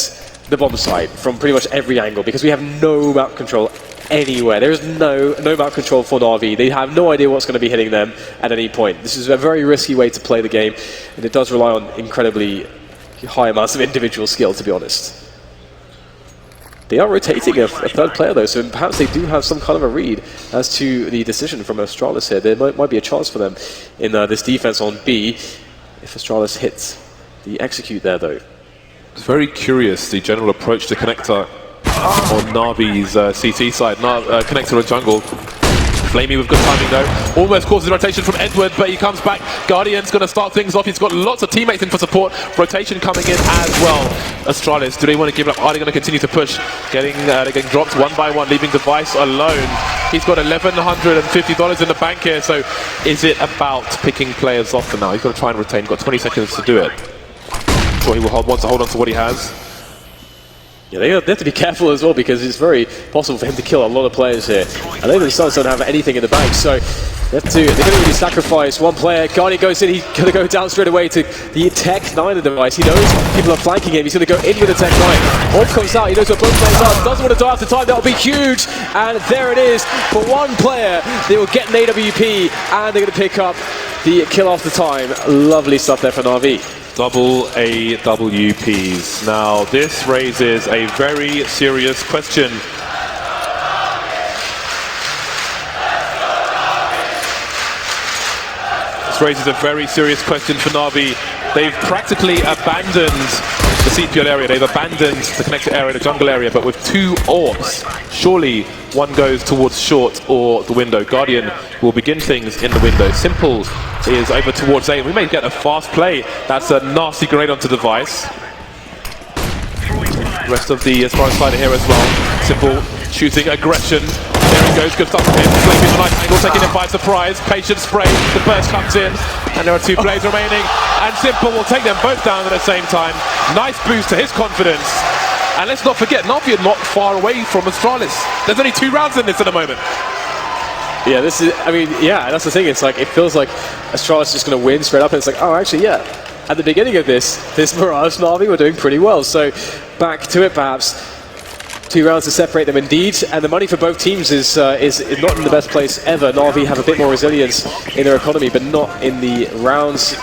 the bomb site from pretty much every angle, because we have no map control anywhere. There is no map control for Na'Vi. They have no idea what's going to be hitting them at any point. This is a very risky way to play the game, and it does rely on incredibly high amounts of individual skill, to be honest. They are rotating a third player though, so perhaps they do have some kind of a read as to the decision from Astralis here. There might be a chance for them in this defense on B if Astralis hits the execute there though. It's very curious, the general approach to Connector on Na'Vi's CT side. Connector on jungle. Flamey with good timing though. Almost causes rotation from Edward, but he comes back. Guardian's going to start things off. He's got lots of teammates in for support. Rotation coming in as well. Astralis, do they want to give up? Are they going to continue to push? They're getting dropped one by one, leaving Device alone. He's got $1,150 in the bank here, so is it about picking players off for now? He's got to try and retain. Got 20 seconds to do it. Sure, he wants to hold on to what he has. Yeah, they have to be careful as well, because it's very possible for him to kill a lot of players here. And they themselves don't have anything in the bank, so they're going to really sacrifice one player. Guardian goes in, he's going to go down straight away to the Tech 9 device. He knows people are flanking him, he's going to go in with the Tech 9. Orb comes out, he knows what both players are, doesn't want to die after time, that'll be huge. And there it is, for one player, they will get an AWP, and they're going to pick up the kill after time. Lovely stuff there for Na'Vi. Double AWPs. Now, this raises a very serious question. This raises a very serious question for Na'Vi. They've practically abandoned the CPL area, they've abandoned the connector area, the jungle area, but with 2 orbs, surely one goes towards short or the window. Guardian will begin things in the window. Simple is over towards A. We may get a fast play. That's a nasty grenade onto Device. Rest of the Astralis side here as well. Simple shooting aggression. There he goes, good stuff from him. Flaming the nice angle, taking it by surprise. Patient spray, the burst comes in, and there are 2 players remaining. And Simple will take them both down at the same time. Nice boost to his confidence. And let's not forget, Na'Vi are not far away from Astralis. There's only 2 rounds in this at the moment. Yeah, this is, I mean, yeah, that's the thing. It's like, it feels like Astralis is just going to win straight up, and it's like, oh, actually, yeah. At the beginning of this Mirage, Na'Vi were doing pretty well. So back to it, perhaps. 2 rounds to separate them indeed, and the money for both teams is not in the best place ever. Na'Vi have a bit more resilience in their economy, but not in the rounds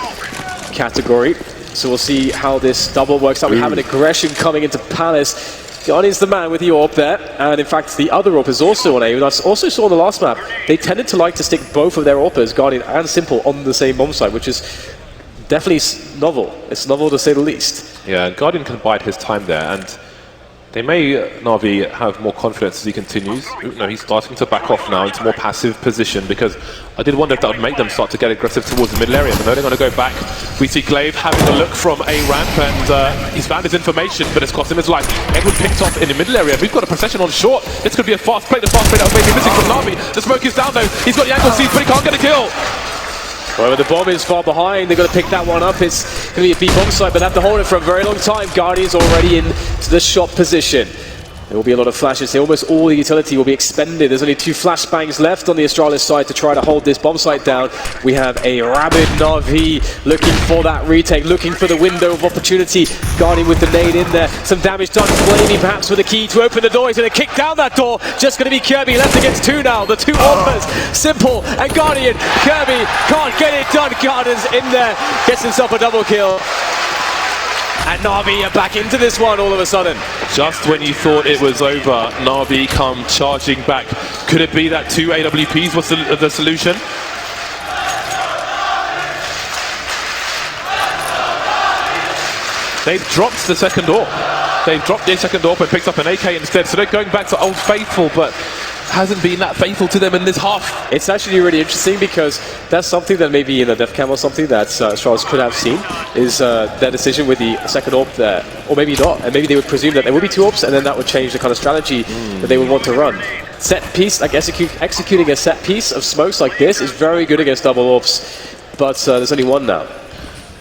category. So we'll see how this double works out. We have an aggression coming into Palace. Guardian's the man with the AWP there, and in fact the other AWP is also on A. And I also saw on the last map, they tended to like to stick both of their AWPers, Guardian and Simple, on the same bomb site, which is definitely novel. It's novel to say the least. Yeah, and Guardian can bide his time there, and they may, Na'Vi, have more confidence as he continues. No, he's starting to back off now into more passive position, because I did wonder if that would make them start to get aggressive towards the middle area. But they're going to go back. We see Glaive having a look from A ramp, and he's found his information, but it's cost him his life. Edward picked off in the middle area. We've got a procession on short. This could be a fast play. The fast play that was maybe missing from Na'Vi. The smoke is down though. He's got the angle seized, but he can't get a kill. Well, the bomb is far behind. They've got to pick that one up. It's going to be a B bomb site, but they have to hold it for a very long time. Guardian's already into the shot position. There will be a lot of flashes here. Almost all the utility will be expended. There's only 2 flashbangs left on the Astralis side to try to hold this bomb site down. We have a rabid Na'Vi looking for that retake, looking for the window of opportunity. Guardian with the nade in there. Some damage done. Flamey perhaps with a key to open the door. He's going to kick down that door. Just going to be Kirby left against 2 now. The 2 offers. Simple and Guardian. Kirby can't get it done. Guardian's in there. Gets himself a double kill. And Na'Vi are back into this one all of a sudden. Just when you thought it was over, Na'Vi come charging back. Could it be that 2 AWPs was the solution? They've dropped the second AWP. They've dropped their second AWP and picked up an AK instead. So they're going back to Old Faithful, but hasn't been that faithful to them in this half. It's actually really interesting because that's something that maybe in a dev cam or something that Astralis could have seen is their decision with the second AWP there, or maybe not, and maybe they would presume that there would be 2 AWPs and then that would change the kind of strategy that they would want to run. Set piece, like executing a set piece of smokes like this is very good against double AWPs, but there's only 1 now.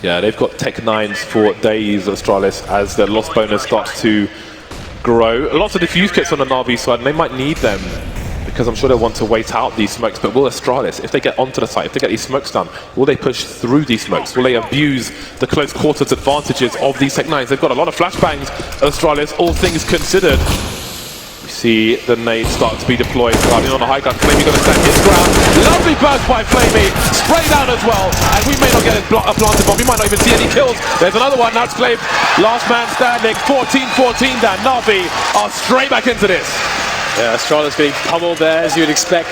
Yeah, they've got Tech 9s for days, Astralis, as their loss bonus starts to grow. Lots of diffuse kits on the Na'Vi side, and they might need them, because I'm sure they'll want to wait out these smokes. But will Astralis, if they get onto the site, if they get these smokes done, will they push through these smokes? Will they abuse the close quarters advantages of these Tech 9s? They've got a lot of flashbangs, Astralis, all things considered. We see the nade start to be deployed. Guardian on the high ground. Flamey going to stand his ground. Lovely burst by Flamey. Sprayed out as well. And we may not get a planted bomb. We might not even see any kills. There's another one. Now it's Clave. Last man standing. 14-14 down. Na'Vi are straight back into this. Yeah, Astralis getting pummeled there, as you'd expect.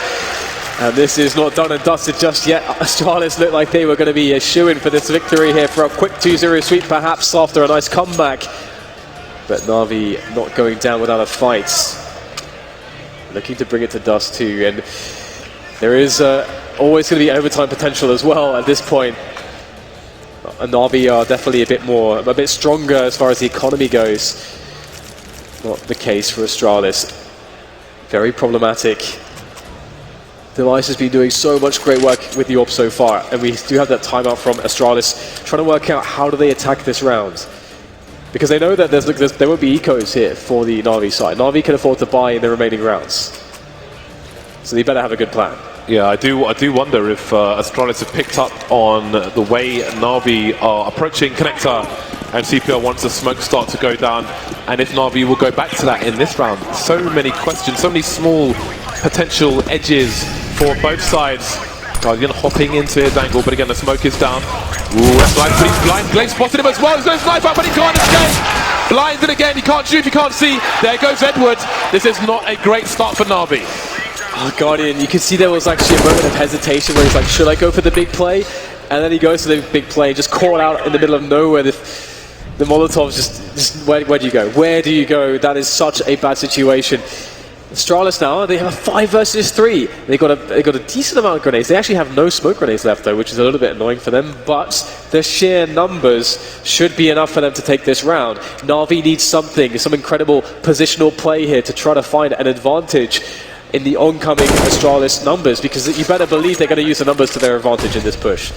And this is not done and dusted just yet. Astralis looked like they were going to be a shoo-in for this victory here for a quick 2-0 sweep, perhaps after a nice comeback. But Na'Vi not going down without a fight. Looking to bring it to dust too. And there is always going to be overtime potential as well at this point. And Na'Vi are definitely a bit stronger as far as the economy goes. Not the case for Astralis. Very problematic. Device has been doing so much great work with the AWP so far, and we do have that timeout from Astralis trying to work out how do they attack this round. Because they know that there won't be ecos here for the Na'Vi side. Na'Vi can afford to buy in the remaining rounds. So they better have a good plan. Yeah, I do wonder if Astralis have picked up on the way Na'Vi are approaching Connector, and CPL wants the smoke start to go down, and if Na'Vi will go back to that in this round. So many questions, so many small potential edges for both sides. Guardian hopping into his angle, but again the smoke is down. Ooh, that's nice, but he's blind. Glaive spotted him as well. He's going to snipe out, but he can't escape. Blinded again, he can't shoot, he can't see. There goes Edward. This is not a great start for Na'Vi. Oh, Guardian, you can see there was actually a moment of hesitation where he's like, should I go for the big play? And then he goes for the big play, just caught out in the middle of nowhere. The Molotov's just where do you go? Where do you go? That is such a bad situation. Astralis now, they have a 5 versus 3. They got a decent amount of grenades. They actually have no smoke grenades left though, which is a little bit annoying for them, but the sheer numbers should be enough for them to take this round. Na'Vi needs something, some incredible positional play here to try to find an advantage in the oncoming Astralis numbers, because you better believe they're going to use the numbers to their advantage in this push.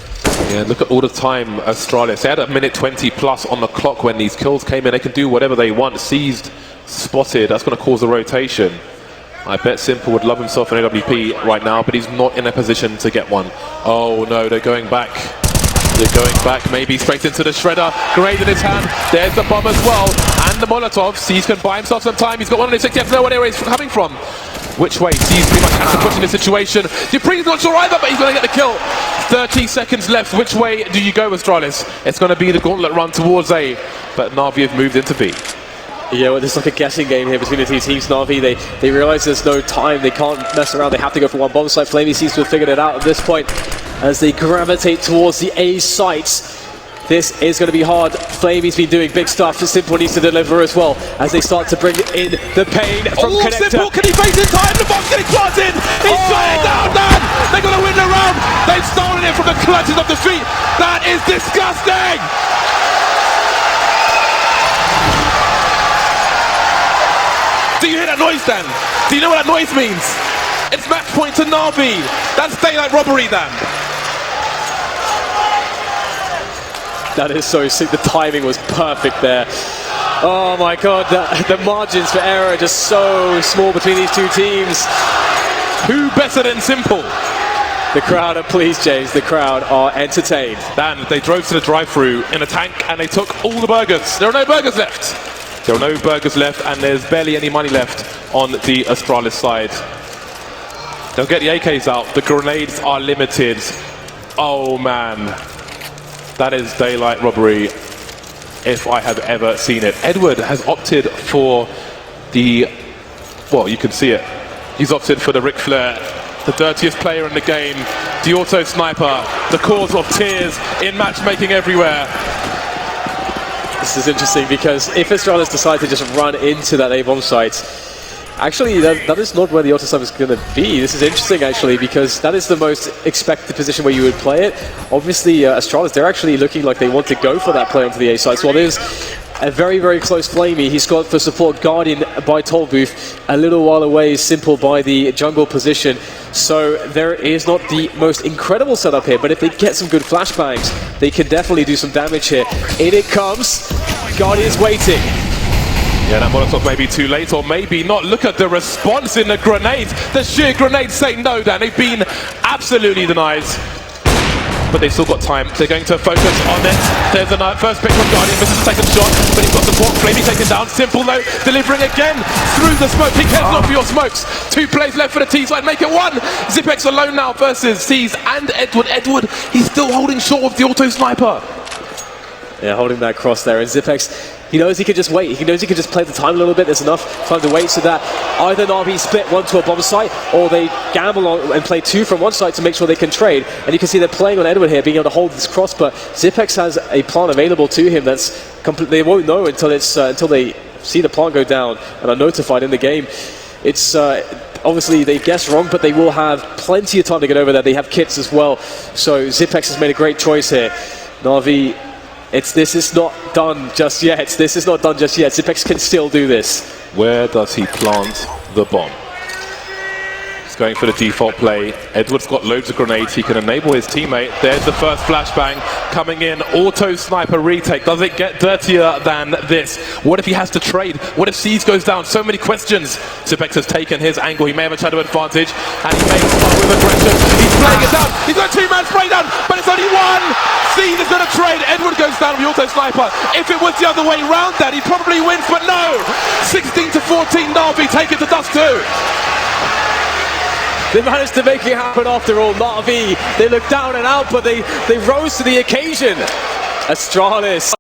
Yeah, look at all the time Astralis. They had a minute 20 plus on the clock when these kills came in. They can do whatever they want. Seized, spotted, that's going to cause a rotation. I bet Simple would love himself an AWP right now, but he's not in a position to get one. Oh no, they're going back. They're going back, maybe straight into the shredder. Grenade in his hand. There's the bomb as well. And the Molotov. Sees can buy himself some time. He's got one on his 6. He has no idea where he's coming from. Which way? Sees pretty much has to push in this situation. Dupree's not sure either, but he's going to get the kill. 30 seconds left. Which way do you go, Astralis? It's going to be the gauntlet run towards A, but Na'Vi have moved into B. Yeah, well, there's like a guessing game here between the two teams. Na'Vi, they realize there's no time. They can't mess around. They have to go for one bomb site. Flamey seems to have figured it out at this point as they gravitate towards the A sites. This is going to be hard. Flamey's been doing big stuff. Simple needs to deliver as well as they start to bring in the pain from Connector. Simple, can he face in time? The bomb's getting planted. He's got it down, man. They're going to win the round. They've stolen it from the clutches of defeat. That is disgusting. Do you hear that noise, Dan? Do you know what that noise means? It's match point to Na'Vi. That's daylight robbery, Dan. That is so sick. The timing was perfect there. Oh my god, the margins for error are just so small between these two teams. Who better than Simple? The crowd are pleased, James. The crowd are entertained. Dan, they drove to the drive-thru in a tank and they took all the burgers. There are no burgers left. There are no burgers left and there's barely any money left on the Astralis side. They'll get the AKs out. The grenades are limited. Oh man. That is daylight robbery if I have ever seen it. Edward has opted for the, well, you can see it. He's opted for the Ric Flair, the dirtiest player in the game, the auto sniper, the cause of tears in matchmaking everywhere. This is interesting because if Astralis decide to just run into that A-bomb site, actually that is not where the auto sniper is going to be. This is interesting actually because that is the most expected position where you would play it. Obviously Astralis, they're actually looking like they want to go for that play onto the A site. So while there's a very, very close Flamey, he's got for support Guardian by Tollbooth, a little while away Simple by the jungle position. So there is not the most incredible setup here, but if they get some good flashbangs, they can definitely do some damage here. In it comes, Guardian's waiting. Yeah, that Molotov may be too late, or maybe not. Look at the response in the grenades. The sheer grenades say no, Dan. They've been absolutely denied. But they've still got time. They're going to focus on it. There's a first pick from Guardian, misses the second shot, but he's got support. Flamey taken down. Simple though, delivering again through the smoke. He cares not for your smokes. 2 plays left for the T side, make it 1. Zipex alone now versus C's and Edward. Edward, he's still holding short of the auto sniper. Yeah, holding that cross there. And Zipex, he knows he can just wait. He knows he can just play the time a little bit. There's enough time to wait so that either Na'Vi split one to a bomb site or they gamble on and play 2 from one site to make sure they can trade. And you can see they're playing on Edward here, being able to hold this cross. But Zipex has a plan available to him that's they won't know until it's until they see the plan go down and are notified in the game. It's obviously they guessed wrong, but they will have plenty of time to get over there. They have kits as well. So Zipex has made a great choice here. Na'Vi, this is not done just yet. This is not done just yet. Zipex can still do this. Where does he plant the bomb? He's going for the default play. Edward's got loads of grenades. He can enable his teammate. There's the first flashbang coming in. Auto sniper retake. Does it get dirtier than this? What if he has to trade? What if C's goes down? So many questions. Zipex has taken his angle. He may have a shadow advantage, and he may start with aggression. He's playing it down. He's got a 2-man spray down, but it's only 1. C's is going to trade. Edward goes down with the auto sniper. If it was the other way round, then he probably wins, but no. 16 to 14, Na'Vi take it to dust too. They managed to make it happen after all. Na'Vi, they looked down and out, but they rose to the occasion. Astralis.